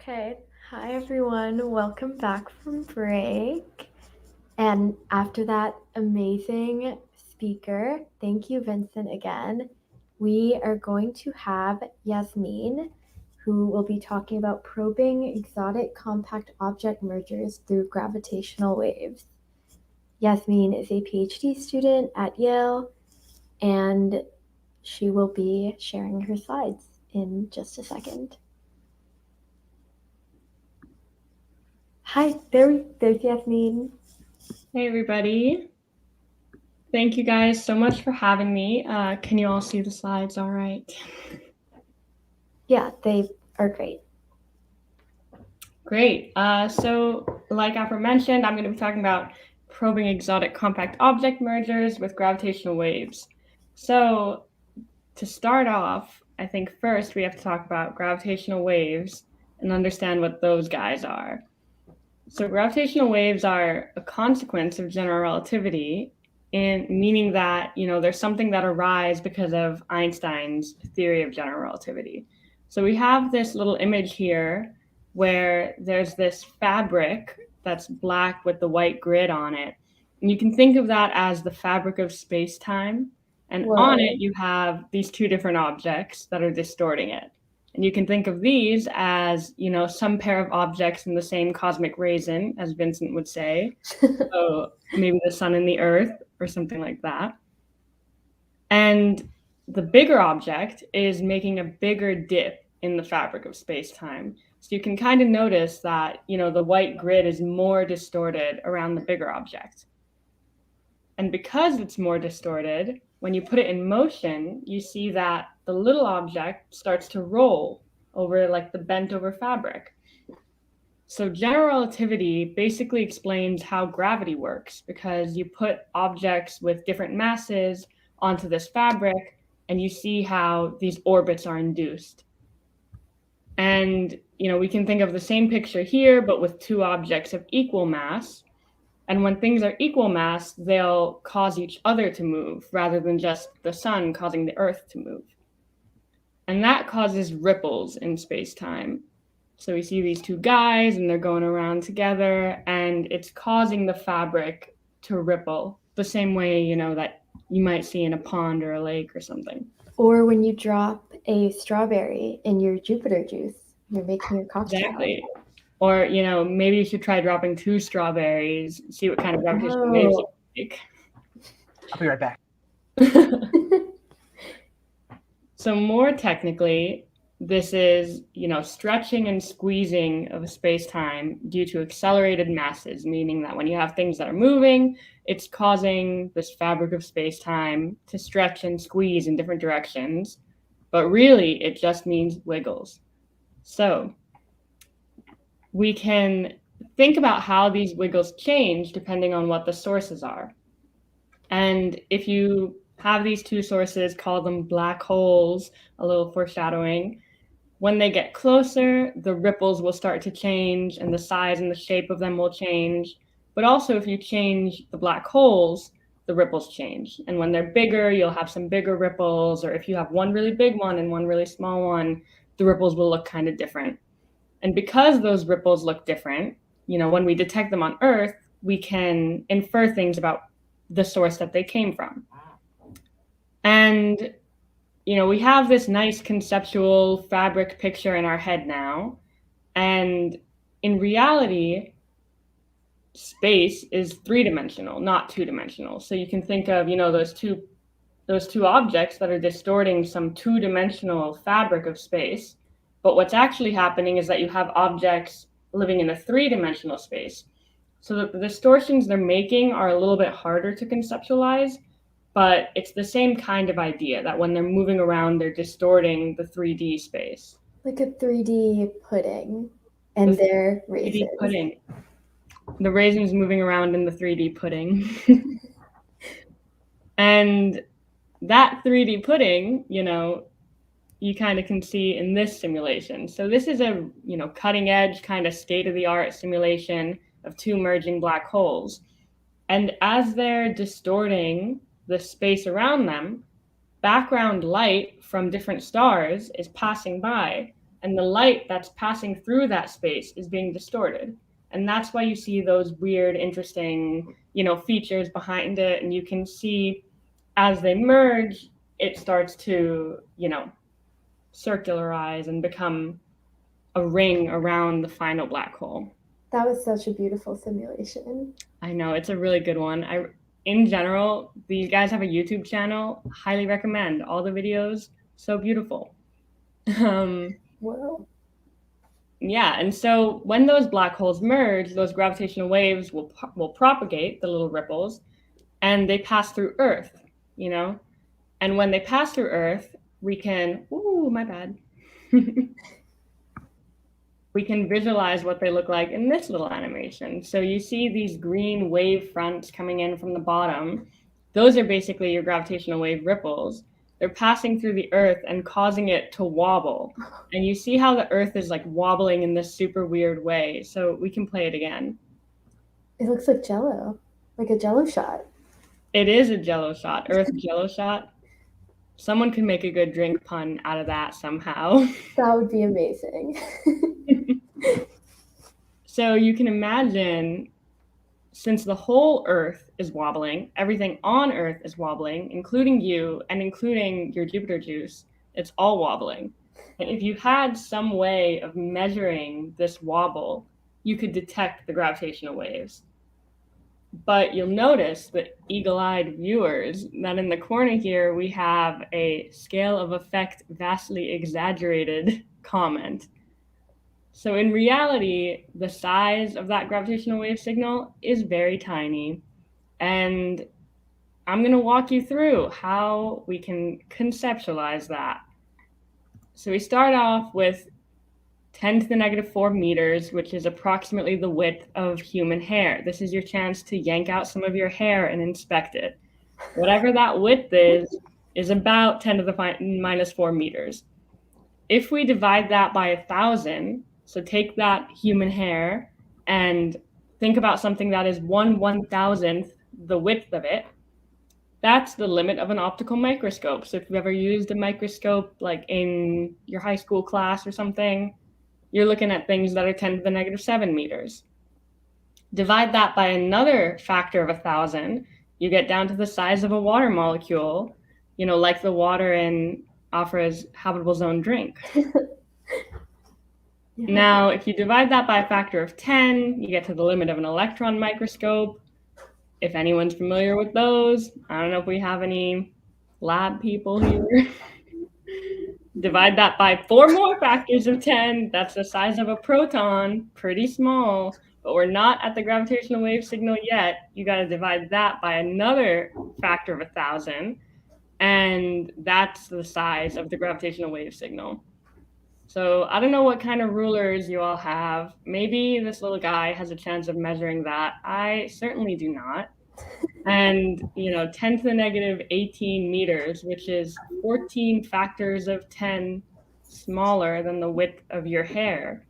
Okay. Hi, everyone. Welcome back from break. And after that amazing speaker, thank you, Vincent, again. We are going to have Yasmin, who will be talking about probing exotic compact object mergers through gravitational waves. Yasmin is a PhD student at Yale, and she will be sharing her slides in just a second. Hi, there's Yasmin. Hey everybody. Thank you guys so much for having me. Can you all see the slides all right? Yeah, they are great. Great. So like aforementioned, I'm going to be talking about probing exotic compact object mergers with gravitational waves. So to start off, I think first we have to talk about gravitational waves and understand what those guys are. So gravitational waves are a consequence of general relativity, in meaning that, there's something that arises because of Einstein's theory of general relativity. So we have this little image here where there's this fabric that's black with the white grid on it. And you can think of that as the fabric of space-time. And Whoa. on it, you have these two different objects that are distorting it. And you can think of these as, some pair of objects in the same cosmic raisin, as Vincent would say. So maybe the sun and the earth or something like that. And the bigger object is making a bigger dip in the fabric of space-time. So you can kind of notice that, the white grid is more distorted around the bigger object. And because it's more distorted, when you put it in motion, you see that the little object starts to roll over like the bent over fabric. So general relativity basically explains how gravity works, because you put objects with different masses onto this fabric and you see how these orbits are induced. And, we can think of the same picture here, but with two objects of equal mass. And when things are equal mass, they'll cause each other to move rather than just the sun causing the earth to move. And that causes ripples in space-time. So we see these two guys and they're going around together and it's causing the fabric to ripple the same way, that you might see in a pond or a lake or something. Or when you drop a strawberry in your Jupiter juice, you're making your cocktail. Exactly. Or, maybe you should try dropping 2 strawberries, see what kind of gravitational waves you make. I'll be right back. So more technically, this is, stretching and squeezing of space-time due to accelerated masses, meaning that when you have things that are moving, it's causing this fabric of space-time to stretch and squeeze in different directions. But really, it just means wiggles. So we can think about how these wiggles change depending on what the sources are. And if you have these two sources, call them black holes, a little foreshadowing, when they get closer, the ripples will start to change and the size and the shape of them will change. But also if you change the black holes, the ripples change. And when they're bigger, you'll have some bigger ripples, or if you have one really big one and one really small one, the ripples will look kind of different. And because those ripples look different, when we detect them on Earth, we can infer things about the source that they came from. And, we have this nice conceptual fabric picture in our head now. And in reality, space is 3-dimensional, not 2-dimensional. So you can think of, those two objects that are distorting some 2-dimensional fabric of space. But what's actually happening is that you have objects living in a 3-dimensional space. So the distortions they're making are a little bit harder to conceptualize, but it's the same kind of idea that when they're moving around, they're distorting the 3D space. Like a 3D pudding and their raisins. 3D pudding. The raisins moving around in the 3D pudding. And that 3D pudding, you kind of can see in this simulation. So this is a, cutting edge kind of state-of-the-art simulation of two merging black holes. And as they're distorting the space around them, background light from different stars is passing by. and the light that's passing through that space is being distorted. And that's why you see those weird, interesting, features behind it. And you can see as they merge, it starts to, circularize and become a ring around the final black hole. That was such a beautiful simulation. I know, it's a really good one. In general, these guys have a YouTube channel. Highly recommend all the videos. So beautiful. Whoa. Yeah, and so when those black holes merge, those gravitational waves will propagate, the little ripples, and they pass through Earth, And when they pass through Earth, we can, my bad. We can visualize what they look like in this little animation. So you see these green wave fronts coming in from the bottom. Those are basically your gravitational wave ripples. They're passing through the Earth and causing it to wobble. And you see how the Earth is like wobbling in this super weird way. So we can play it again. It looks like Jell-O, like a Jell-O shot. It is a Jell-O shot, Earth Jell-O shot. Someone could make a good drink pun out of that somehow. That would be amazing. So you can imagine, since the whole Earth is wobbling, everything on Earth is wobbling, including you and including your Jupiter juice, it's all wobbling. And if you had some way of measuring this wobble, you could detect the gravitational waves. But you'll notice, the eagle-eyed viewers, that in the corner here, we have a scale of effect vastly exaggerated comment. So in reality, the size of that gravitational wave signal is very tiny. And I'm going to walk you through how we can conceptualize that. So we start off with 10 to the negative 4 meters, which is approximately the width of human hair. This is your chance to yank out some of your hair and inspect it. Whatever that width is about 10 to the minus 4 meters. If we divide that by 1,000, so take that human hair and think about something that is 1/1000th the width of it, that's the limit of an optical microscope. So if you've ever used a microscope, like in your high school class or something, you're looking at things that are 10 to the negative 7 meters. Divide that by another factor of 1,000, you get down to the size of a water molecule, like the water in Afra's habitable zone drink. Now, if you divide that by a factor of 10, you get to the limit of an electron microscope. If anyone's familiar with those, I don't know if we have any lab people here. Divide that by 4 more factors of 10. That's the size of a proton, pretty small, but we're not at the gravitational wave signal yet. You got to divide that by another factor of 1,000, and that's the size of the gravitational wave signal. So I don't know what kind of rulers you all have. Maybe this little guy has a chance of measuring that. I certainly do not. And, 10 to the negative 18 meters, which is 14 factors of 10 smaller than the width of your hair,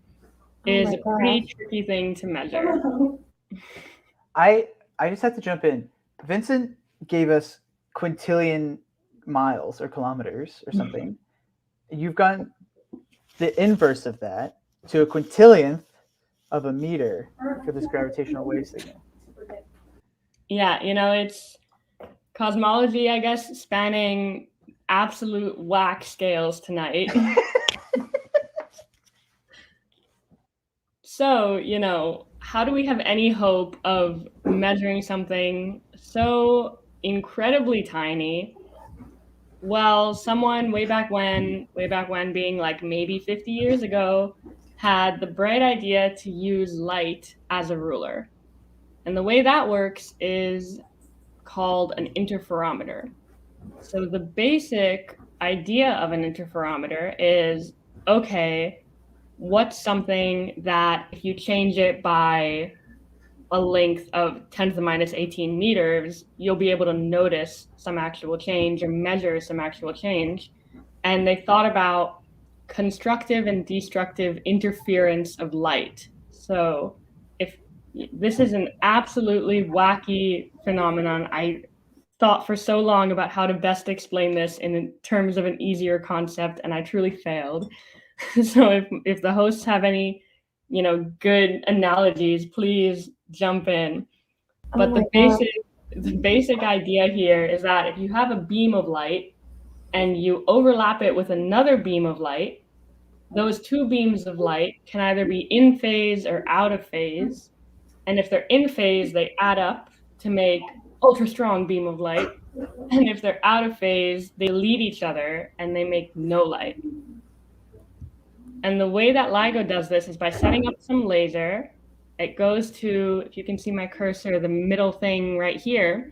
is a pretty tricky thing to measure. I just have to jump in. Vincent gave us quintillion miles or kilometers or something. You've gone the inverse of that to a quintillionth of a meter for this gravitational wave signal. Yeah, it's cosmology, I guess, spanning absolute whack scales tonight. So, how do we have any hope of measuring something so incredibly tiny? Well, someone way back when being like maybe 50 years ago, had the bright idea to use light as a ruler. And the way that works is called an interferometer. So the basic idea of an interferometer is, okay, what's something that if you change it by a length of 10 to the minus 18 meters, you'll be able to notice some actual change or measure some actual change. And they thought about constructive and destructive interference of light. So if this is an absolutely wacky phenomenon, I thought for so long about how to best explain this in terms of an easier concept, and I truly failed. So if the hosts have any, good analogies, please jump in. But the basic idea here is that if you have a beam of light and you overlap it with another beam of light, those two beams of light can either be in phase or out of phase. And if they're in phase, they add up to make ultra strong beam of light. And if they're out of phase, they lead each other and they make no light. And the way that LIGO does this is by setting up some laser. It goes to, if you can see my cursor, the middle thing right here,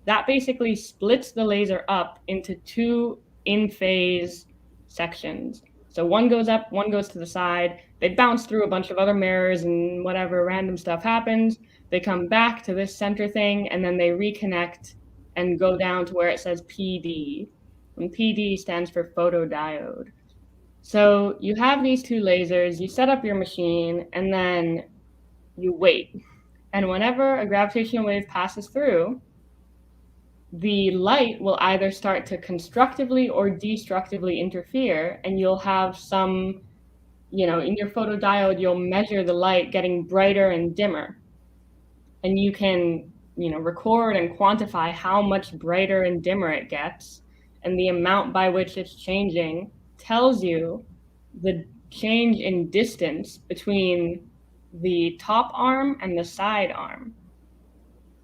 that basically splits the laser up into two in-phase sections. So one goes up, one goes to the side. They bounce through a bunch of other mirrors and whatever random stuff happens. They come back to this center thing, and then they reconnect and go down to where it says PD. And PD stands for photodiode. So you have these two lasers, you set up your machine, and then you wait. And whenever a gravitational wave passes through, the light will either start to constructively or destructively interfere, and you'll have some, in your photodiode, you'll measure the light getting brighter and dimmer. And you can, record and quantify how much brighter and dimmer it gets, and the amount by which it's changing tells you the change in distance between the top arm and the side arm.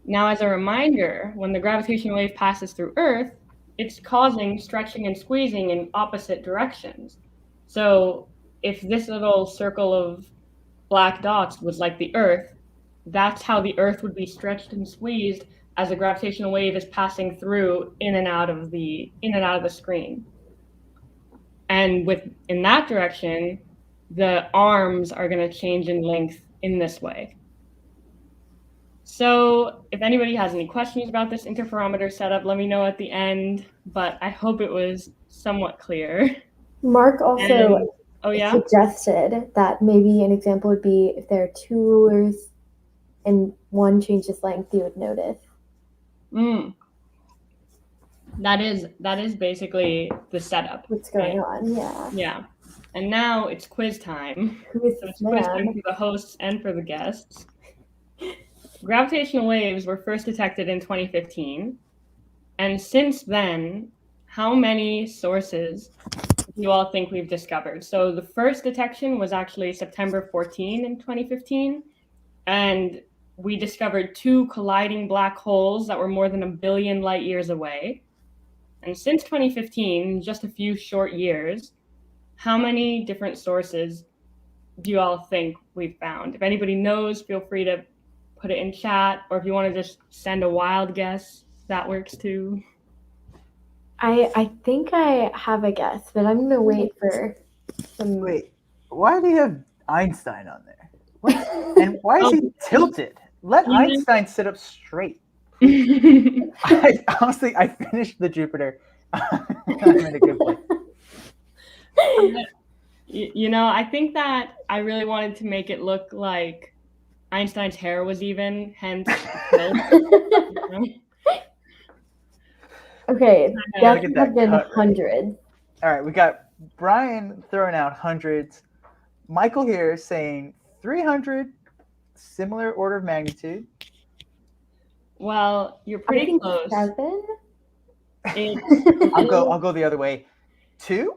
Now, as a reminder, when the gravitational wave passes through Earth, it's causing stretching and squeezing in opposite directions. So if this little circle of black dots was like the Earth, that's how the Earth would be stretched and squeezed as a gravitational wave is passing through in and out of the screen. And in that direction, the arms are going to change in length in this way. So if anybody has any questions about this interferometer setup, let me know at the end, but I hope it was somewhat clear. Mark also suggested that maybe an example would be if there are two rulers and one changes length, you would notice. That is basically the setup. What's going on, yeah. Yeah. And now it's quiz time. Who is this man? Quiz time for the hosts and for the guests. Gravitational waves were first detected in 2015. And since then, how many sources do you all think we've discovered? So the first detection was actually September 14 in 2015. And we discovered two colliding black holes that were more than 1 billion light years away. And since 2015, just a few short years, how many different sources do you all think we've found? If anybody knows, feel free to put it in chat, or if you want to just send a wild guess, that works too. I think I have a guess, but I'm going to wait for some... Wait, why do you have Einstein on there? What? And why is he tilted? Let Einstein sit up straight. I finished the Jupiter. I'm in a good place. I think that I really wanted to make it look like Einstein's hair was even, hence. Okay, that would have been hundreds. All right, we got Brian throwing out hundreds. Michael here saying 300, similar order of magnitude. Well, you're pretty close. 7? I'll go the other way. 2?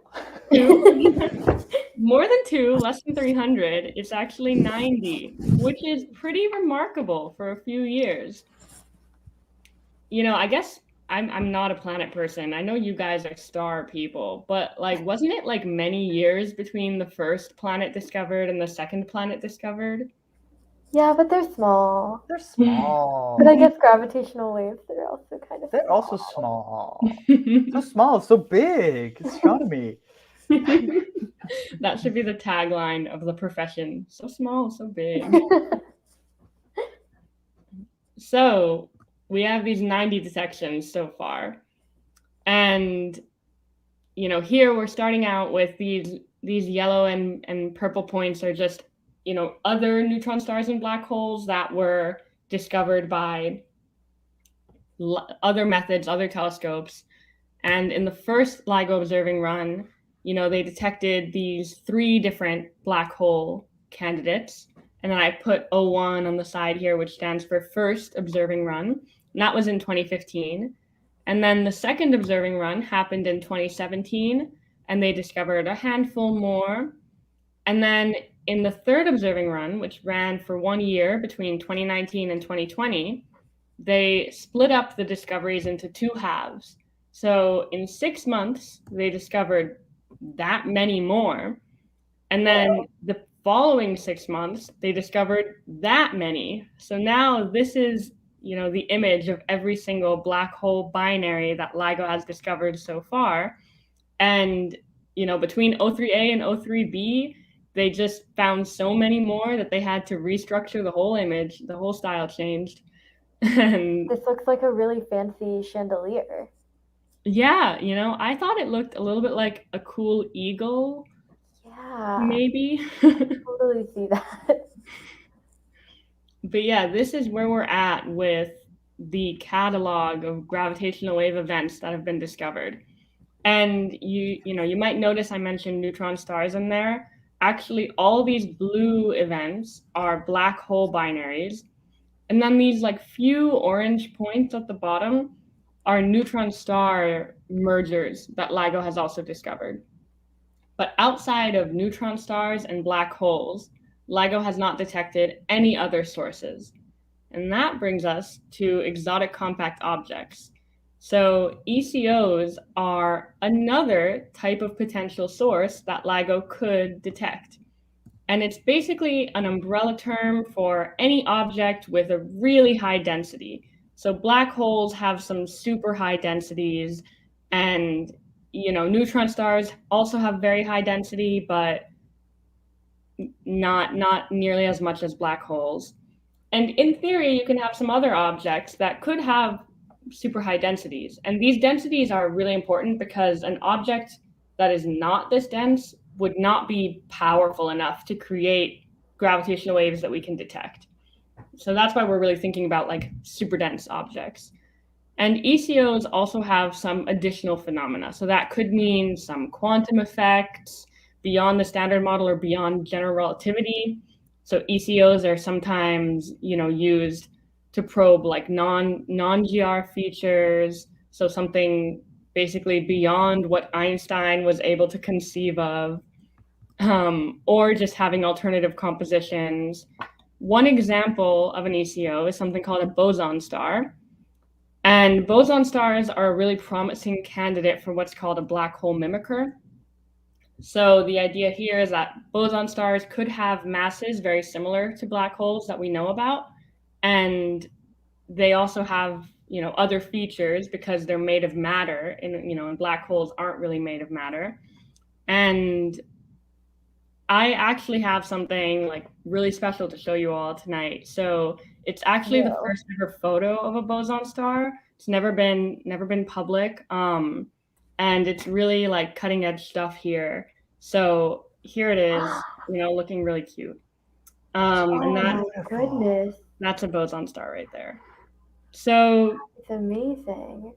More than 2, less than 300. It's actually 90, which is pretty remarkable for a few years. I guess I'm not a planet person. I know you guys are star people, but wasn't it many years between the first planet discovered and the second planet discovered? Yeah, but they're small. They're small. But I guess gravitational waves, they're also kind of They're small. also small. So small, so big. Astronomy. That should be the tagline of the profession. So small, so big. So we have these 90 detections so far. And, here we're starting out with these yellow and purple points are just, other neutron stars and black holes that were discovered by other methods, other telescopes. And in the first LIGO observing run, they detected these 3 different black hole candidates. And then I put O1 on the side here, which stands for first observing run. And that was in 2015. And then the second observing run happened in 2017, and they discovered a handful more. And then in the third observing run, which ran for 1 year between 2019 and 2020, they split up the discoveries into 2 halves. So in 6 months, they discovered that many more. And then the following 6 months, they discovered that many. So now this is, the image of every single black hole binary that LIGO has discovered so far. And, between O3A and O3B, they just found so many more that they had to restructure the whole image. The whole style changed. And this looks like a really fancy chandelier. Yeah, I thought it looked a little bit like a cool eagle. Yeah. Maybe. Totally see that. But yeah, this is where we're at with the catalog of gravitational wave events that have been discovered. And you might notice I mentioned neutron stars in there. Actually, all these blue events are black hole binaries. And then these few orange points at the bottom are neutron star mergers that LIGO has also discovered. But outside of neutron stars and black holes, LIGO has not detected any other sources. And that brings us to exotic compact objects. So ECOs are another type of potential source that LIGO could detect. And it's basically an umbrella term for any object with a really high density. So black holes have some super high densities, and neutron stars also have very high density, but not nearly as much as black holes. And in theory, you can have some other objects that could have super high densities. And these densities are really important because an object that is not this dense would not be powerful enough to create gravitational waves that we can detect. So that's why we're really thinking about super dense objects. And ECOs also have some additional phenomena. So that could mean some quantum effects beyond the standard model or beyond general relativity. So ECOs are sometimes, used to probe non-GR features. So something basically beyond what Einstein was able to conceive of, or just having alternative compositions. One example of an ECO is something called a boson star. And boson stars are a really promising candidate for what's called a black hole mimicker. So the idea here is that boson stars could have masses very similar to black holes that we know about. And they also have, other features because they're made of matter, and black holes aren't really made of matter. And I actually have something really special to show you all tonight. So it's actually the first ever photo of a boson star. It's never been public. And it's really cutting edge stuff here. So here it is, looking really cute. And Goodness. That's a boson star right there. So it's amazing.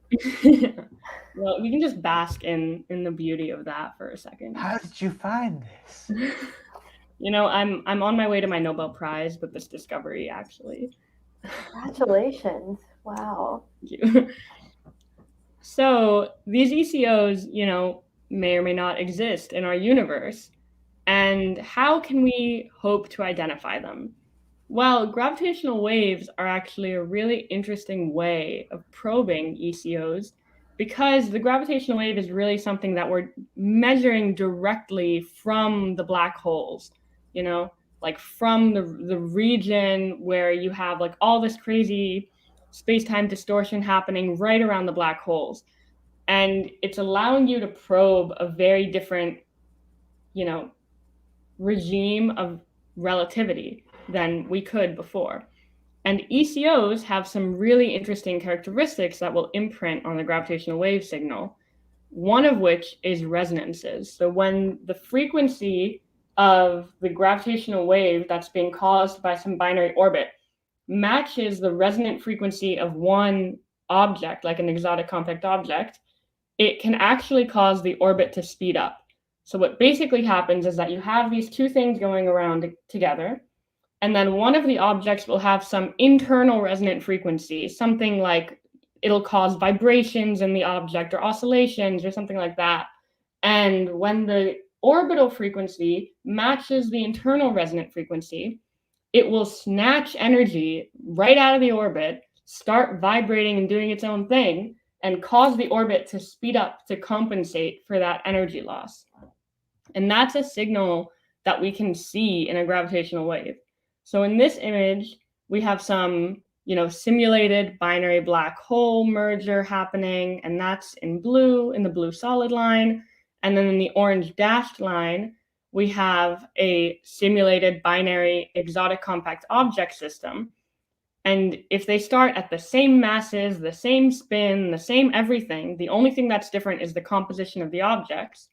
Well, we can just bask in the beauty of that for a second. How did you find this? I'm on my way to my Nobel Prize with this discovery, actually. Congratulations. Wow. Thank you. So these ECOs, may or may not exist in our universe. And how can we hope to identify them? Well, gravitational waves are actually a really interesting way of probing ECOs because the gravitational wave is really something that we're measuring directly from the black holes, from the region where you have all this crazy space-time distortion happening right around the black holes. And it's allowing you to probe a very different, regime of relativity than we could before. And ECOs have some really interesting characteristics that will imprint on the gravitational wave signal, one of which is resonances. So when the frequency of the gravitational wave that's being caused by some binary orbit matches the resonant frequency of one object, like an exotic compact object, it can actually cause the orbit to speed up. So what basically happens is that you have these two things going around together, and then one of the objects will have some internal resonant frequency, something like it'll cause vibrations in the object or oscillations or something like that. And when the orbital frequency matches the internal resonant frequency, it will snatch energy right out of the orbit, start vibrating and doing its own thing, and cause the orbit to speed up to compensate for that energy loss. And that's a signal that we can see in a gravitational wave. So in this image, we have some, simulated binary black hole merger happening, and that's in blue, in the blue solid line. And then in the orange dashed line, we have a simulated binary exotic compact object system. And if they start at the same masses, the same spin, the same everything, the only thing that's different is the composition of the objects.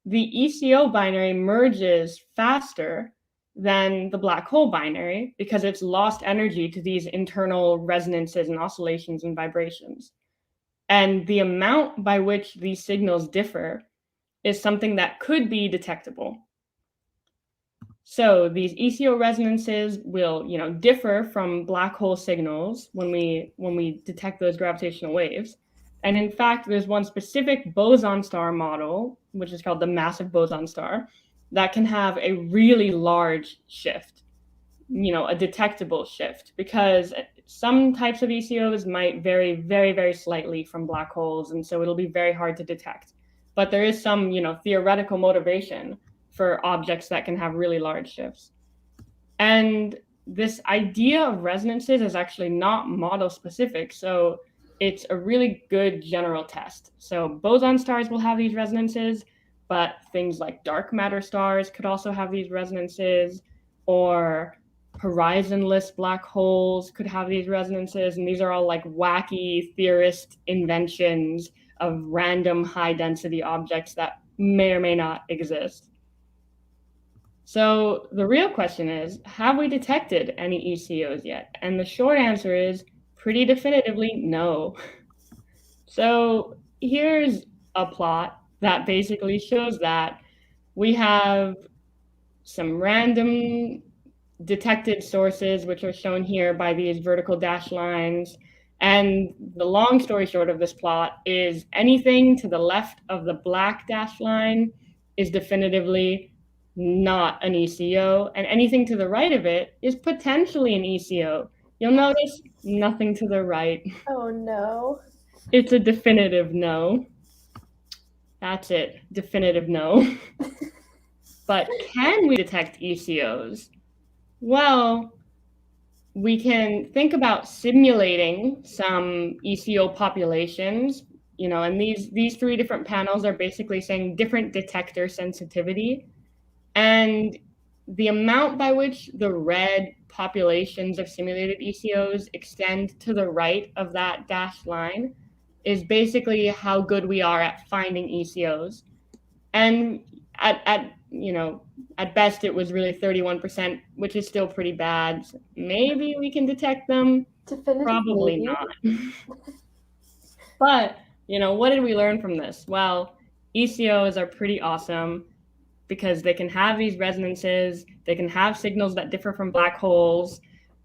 The ECO binary merges faster than the black hole binary because it's lost energy to these internal resonances and oscillations and vibrations. And the amount by which these signals differ is something that could be detectable. So these ECO resonances will, differ from black hole signals when we detect those gravitational waves. And in fact, there's one specific boson star model, which is called the massive boson star, that can have a really large shift, a detectable shift, because some types of ECOs might vary very, very slightly from black holes. And so it'll be very hard to detect. But there is some, theoretical motivation for objects that can have really large shifts. And this idea of resonances is actually not model specific. So it's a really good general test. So boson stars will have these resonances, but things like dark matter stars could also have these resonances, or horizonless black holes could have these resonances. And these are all like wacky theorist inventions of random high density objects that may or may not exist. So the real question is, have we detected any ECOs yet? And the short answer is pretty definitively no. So here's a plot that basically shows that we have some random detected sources, which are shown here by these vertical dashed lines. And the long story short of this plot is anything to the left of the black dashed line is definitively not an ECO, and anything to the right of it is potentially an ECO. You'll notice nothing to the right. Oh no. It's a definitive no. That's it, definitive no. But can we detect ECOs? Well, we can think about simulating some ECO populations, and these three different panels are basically saying different detector sensitivity. And the amount by which the red populations of simulated ECOs extend to the right of that dashed line is basically how good we are at finding ECOs. And at best it was really 31%, which is still pretty bad. So maybe we can detect them. Probably not. But, what did we learn from this? Well, ECOs are pretty awesome because they can have these resonances, they can have signals that differ from black holes,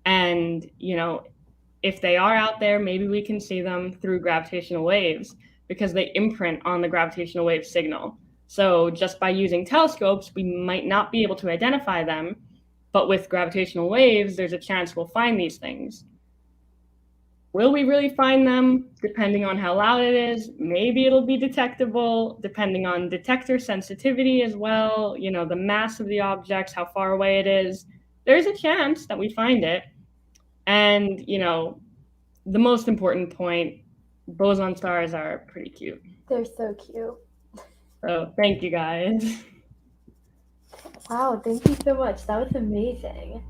and if they are out there, maybe we can see them through gravitational waves because they imprint on the gravitational wave signal. So just by using telescopes, we might not be able to identify them, but with gravitational waves, there's a chance we'll find these things. Will we really find them? Depending on how loud it is, maybe it'll be detectable, depending on detector sensitivity as well, the mass of the objects, how far away it is. There's a chance that we find it. And, the most important point, boson stars are pretty cute. They're so cute. So thank you guys. Wow, thank you so much. That was amazing.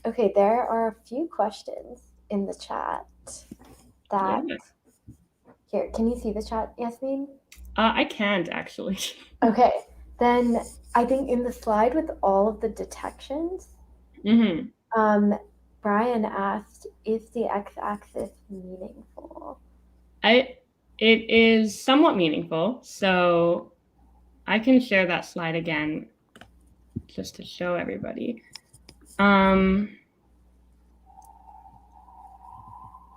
Okay, there are a few questions in the chat that here, can you see the chat, Yasmin? I can't actually. Okay, then I think in the slide with all of the detections, Brian asked, is the x-axis meaningful? It is somewhat meaningful. So I can share that slide again just to show everybody.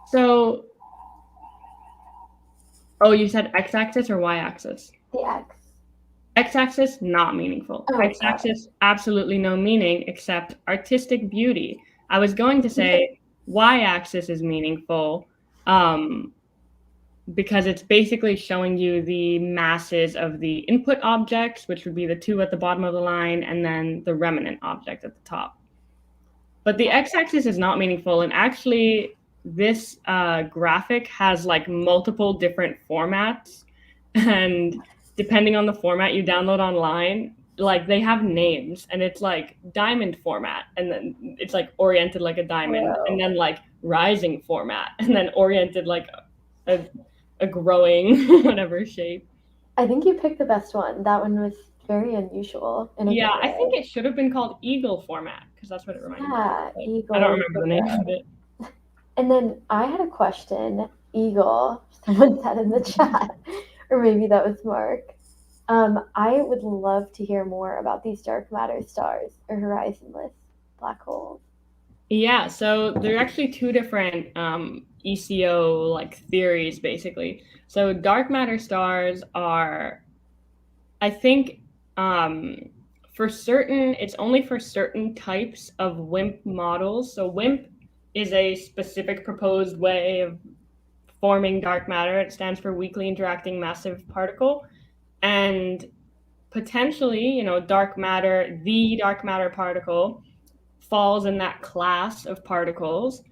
So, oh, you said x-axis or y-axis? The X. X-axis, not meaningful. Oh, X-axis, absolutely no meaning except artistic beauty. I was going to say y-axis is meaningful because it's basically showing you the masses of the input objects, which would be the 2 at the bottom of the line, and then the remnant object at the top. But the x-axis is not meaningful, and actually this graphic has like multiple different formats, and depending on the format you download online, like they have names, and it's like diamond format, and then it's like oriented like a diamond, and then like rising format, and then oriented like a growing whatever shape. I think you picked the best one. That one was very unusual. Yeah, I think it should have been called eagle format because that's what it reminded me of. Eagle. I don't remember the name of it. And then I had a question. Eagle, someone said in the chat, or maybe that was Mark. I would love to hear more about these dark matter stars or horizonless black holes. Yeah, so there are actually 2 different ECO like theories basically. So dark matter stars are, I think, for certain, it's only for certain types of WIMP models. So WIMP is a specific proposed way of forming dark matter. It stands for weakly interacting massive particle. And potentially, you know, dark matter, the dark matter particle, falls in that class of particles.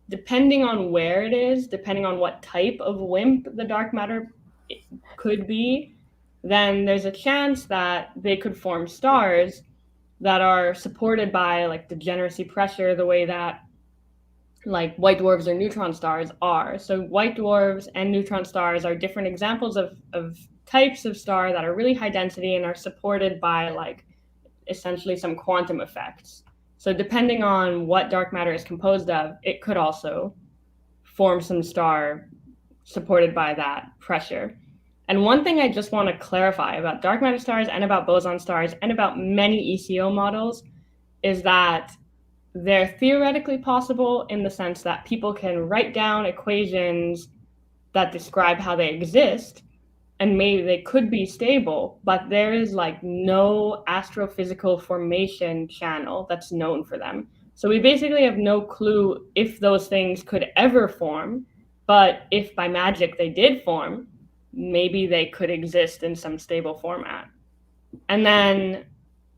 Depending on where it is, depending on what type of WIMP the dark matter could be, then there's a chance that they could form stars that are supported by like degeneracy pressure the way that like white dwarfs or neutron stars are. So white dwarfs and neutron stars are different examples of types of star that are really high density and are supported by like essentially some quantum effects. So depending on what dark matter is composed of, it could also form some star supported by that pressure. And one thing I just want to clarify about dark matter stars and about boson stars and about many ECO models is that they're theoretically possible in the sense that people can write down equations that describe how they exist, and maybe they could be stable, but there is like no astrophysical formation channel that's known for them. So we basically have no clue if those things could ever form, but if by magic they did form, maybe they could exist in some stable format. And then,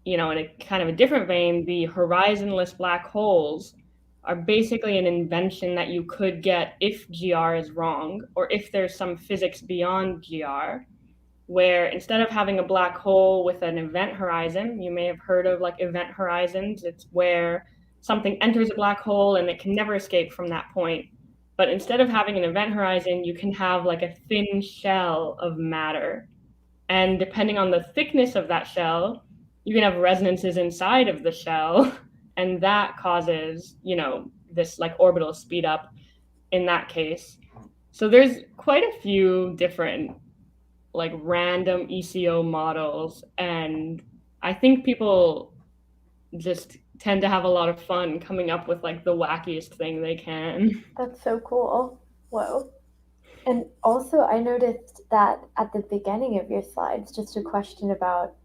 you know, in a kind of a different vein, the horizonless black holes are basically an invention that you could get if GR is wrong, or if there's some physics beyond GR, where instead of having a black hole with an event horizon, you may have heard of like event horizons. It's where something enters a black hole and it can never escape from that point. But instead of having an event horizon, you can have like a thin shell of matter. And depending on the thickness of that shell, you can have resonances inside of the shell, and that causes, you know, this like orbital speed up in that case. So there's quite a few different like random ECO models, and I think people just tend to have a lot of fun coming up with like the wackiest thing they can. That's so cool. Whoa. And also I noticed that at the beginning of your slides, just a question about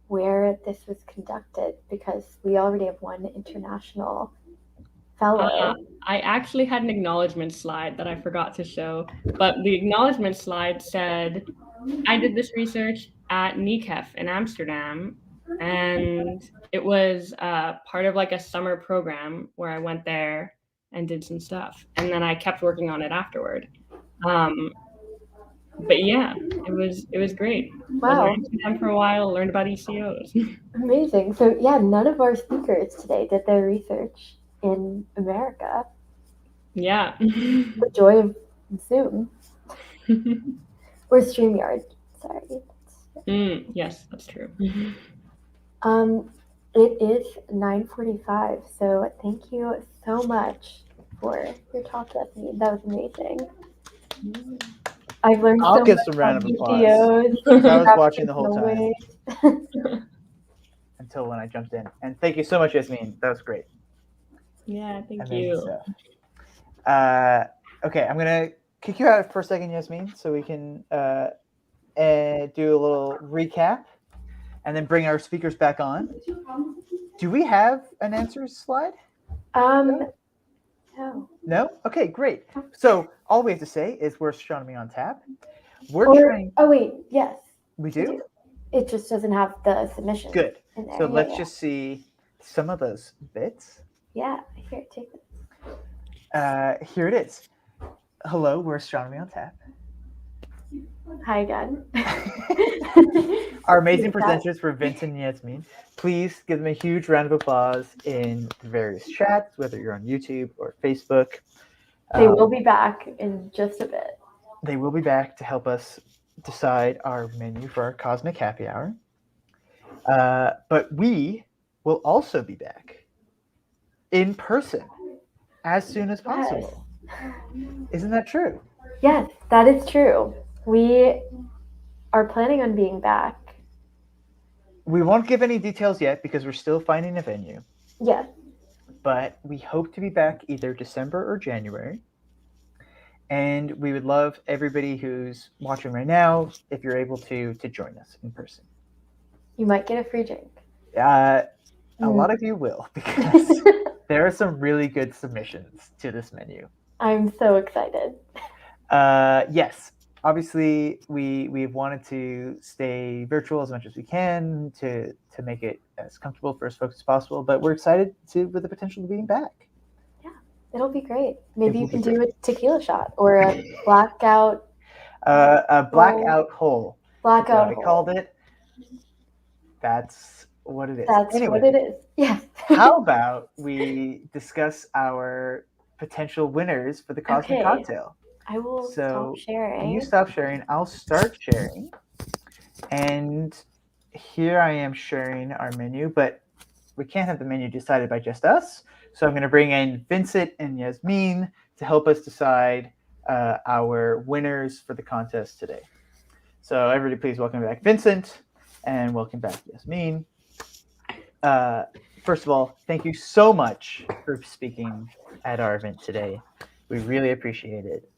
where this was conducted, because we already have one international fellow. I actually had an acknowledgement slide that I forgot to show, but the acknowledgement slide said, I did this research at NICEF in Amsterdam, and it was part of like a summer program where I went there and did some stuff, and then I kept working on it afterward. But yeah, it was great. Wow. I was in them for a while, learned about ECOs. Amazing. So yeah, none of our speakers today did their research in America. Yeah. The joy of Zoom. Or StreamYard, sorry. Yes, that's true. It is 9:45, so thank you so much for your talk, Stephanie. That was amazing. I've learned I'll so give much some round of about applause. BTOs, I was watching the whole time waves. until when I jumped in. And thank you so much, Yasmin. That was great. Yeah, thank Amazing you. stuff. Okay, I'm gonna kick you out for a second, Yasmin, so we can do a little recap, and then bring our speakers back on. Do we have an answers slide? No. No? Okay, great. So all we have to say is we're astronomy on tap. We're Or, trying. oh wait, yes. We do? It just doesn't have the submission. Good. In there. So Yeah, let's yeah. just see some of those bits. Yeah, here, take this. Here it is. Hello, we're astronomy on tap. Hi again. Our amazing Good job. presenters were Vincent and Yasmin. Please give them a huge round of applause in the various chats, whether you're on YouTube or Facebook. They will be back in just a bit. They will be back to help us decide our menu for our Cosmic Happy Hour. But we will also be back in person as soon as possible. Isn't that true? Yes, that is true. We are planning on being back. We won't give any details yet because we're still finding a venue. Yes. But we hope to be back either December or January. And we would love everybody who's watching right now, if you're able to join us in person. You might get a free drink. A lot of you will, because there are some really good submissions to this menu. I'm so excited. Yes, obviously we've wanted to stay virtual as much as we can to make it as comfortable for as folks as possible, but we're excited with the potential of being back. It'll be great. Maybe It you will can be do a tequila shot or a blackout. A blackout hole. Blackout I hole. called it. That's what it is. That's Anyway, what it is. Yes. How about we discuss our potential winners for the Cosmic Okay. Cocktail? I will So stop sharing. you stop sharing. I'll start sharing. And here I am sharing our menu, but we can't have the menu decided by just us. So I'm going to bring in Vincent and Yasmin to help us decide our winners for the contest today. So everybody please welcome back Vincent and welcome back Yasmin. First of all, thank you so much for speaking at our event today. We really appreciate it.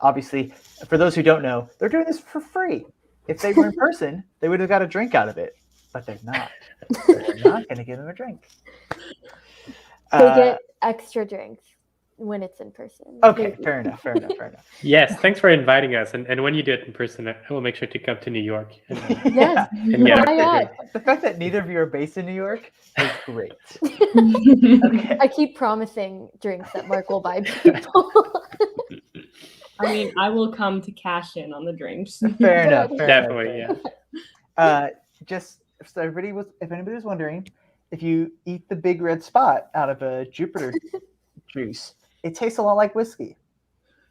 Obviously, for those who don't know, they're doing this for free. If they were in person, they would have got a drink out of it, but they're not. They're not going to give them a drink. They get extra drinks when it's in person. Okay, fair enough. Yes, thanks for inviting us. And when you do it in person, I will make sure to come to New York. Yes. And get Why not? The fact that neither of you are based in New York is great. Okay. I keep promising drinks that Mark will buy people. I mean, I will come to cash in on the drinks. Fair enough. Definitely, yeah. Just so if anybody was wondering, if you eat the big red spot out of a Jupiter juice, it tastes a lot like whiskey.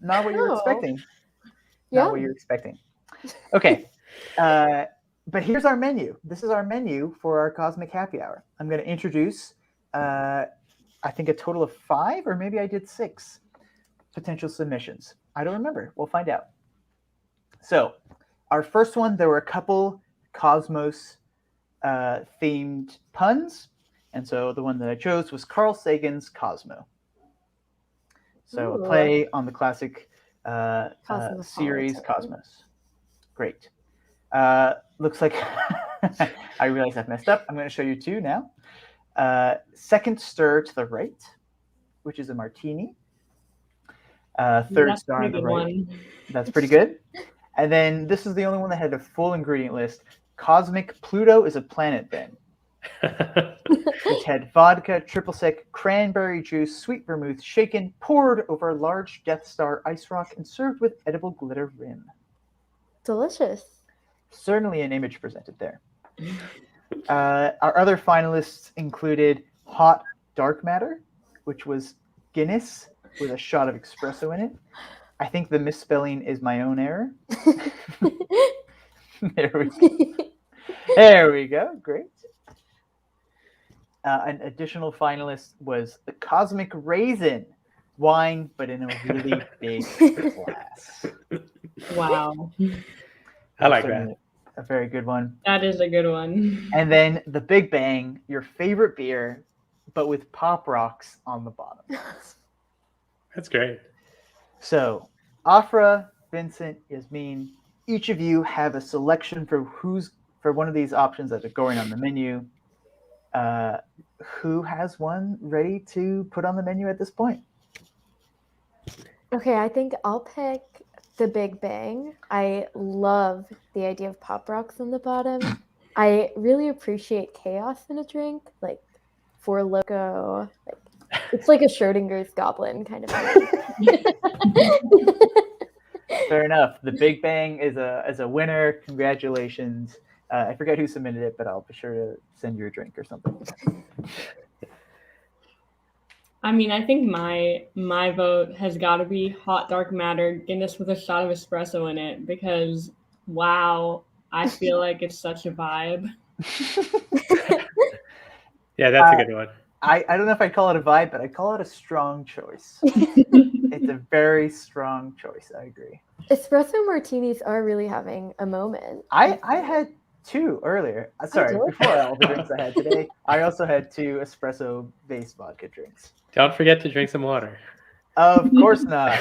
Not what you're expecting. Not what you're expecting. Okay. But here's our menu. This is our menu for our Cosmic Happy Hour. I'm going to introduce, I think, a total of 5, or maybe I did 6 potential submissions. I don't remember. We'll find out. So our first one, there were a couple Cosmos themed puns. And so the one that I chose was Carl Sagan's Cosmo. So a play on the classic series Cosmos. Great. Looks like I realize I've messed up. I'm going to show you 2 now. Second stir to the right, which is a martini. Third star on the right. One. That's pretty good. And then this is the only one that had a full ingredient list. Cosmic Pluto is a planet then. Which had vodka, triple sec, cranberry juice, sweet vermouth, shaken, poured over a large Death Star ice rock, and served with edible glitter rim. Delicious. Certainly an image presented there. Our other finalists included Hot Dark Matter, which was Guinness with a shot of espresso in it. I think the misspelling is my own error. There we go. Great. An additional finalist was the Cosmic Raisin wine, but in a really big glass. Wow. I like Certainly a very good one. That is a good one. And then the Big Bang, your favorite beer, but with pop rocks on the bottom. That's great. So, Afra, Vincent, Yasmin, each of you have a selection for one of these options that are going on the menu. Who has one ready to put on the menu at this point? Okay, I think I'll pick the Big Bang. I love the idea of pop rocks on the bottom. I really appreciate chaos in a drink, like Four Loko. It's like a Schrodinger's goblin kind of thing. Fair enough. The Big Bang is a winner. Congratulations. I forget who submitted it, but I'll be sure to send you a drink or something. I mean, I think my vote has got to be hot dark matter Guinness with a shot of espresso in it, because wow, I feel like it's such a vibe. Yeah, that's a good one. I don't know if I'd call it a vibe, but I call it a strong choice. It's a very strong choice. I agree. Espresso martinis are really having a moment. I had two earlier. Sorry, really? before all the drinks I had today, I also had 2 espresso-based vodka drinks. Don't forget to drink some water. Of course not.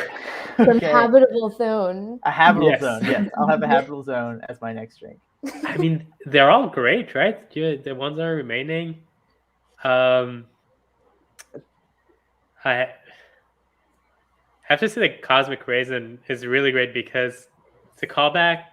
Some Okay. habitable zone. A habitable Yes. zone. Yes, I'll have a habitable zone as my next drink. I mean, they're all great, right? The ones that are remaining. I have to say the Cosmic Raisin is really great because it's a callback.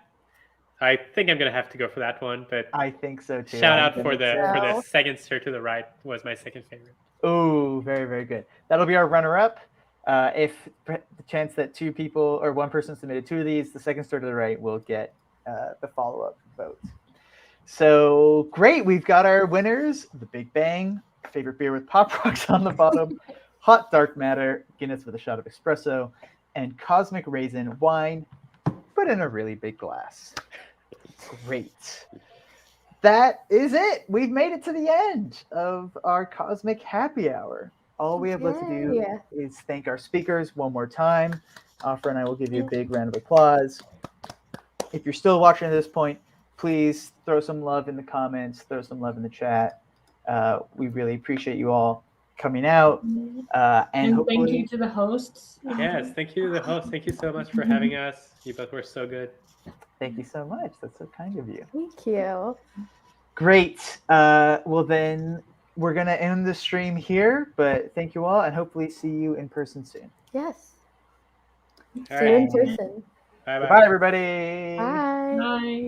I think I'm gonna have to go for that one, but I think so too. shout I out think for the so. second stir to the right was my second favorite. Oh, very, very good. That'll be our runner-up. If the chance that 2 people or 1 person submitted 2 of these, the second stir to the right will get the follow-up vote. So great, we've got our winners: the Big Bang, favorite beer with pop rocks on the bottom, hot dark matter Guinness with a shot of espresso, and Cosmic Raisin wine, but in a really big glass. Great. That is it. We've made it to the end of our Cosmic Happy Hour. All we have left to do is thank our speakers one more time. Afra and I will give you a big round of applause. If you're still watching at this point, please throw some love in the comments, throw some love in the chat. We really appreciate you all coming out. And thank you to the hosts. Yes, thank you to the host. Thank you so much for having us. You both were so good. Thank you so much. That's so kind of you. Thank you. Great. Well, then we're going to end the stream here, but thank you all and hopefully see you in person soon. Yes. All See you in right. person. Bye-bye. Bye, everybody. Bye. Bye.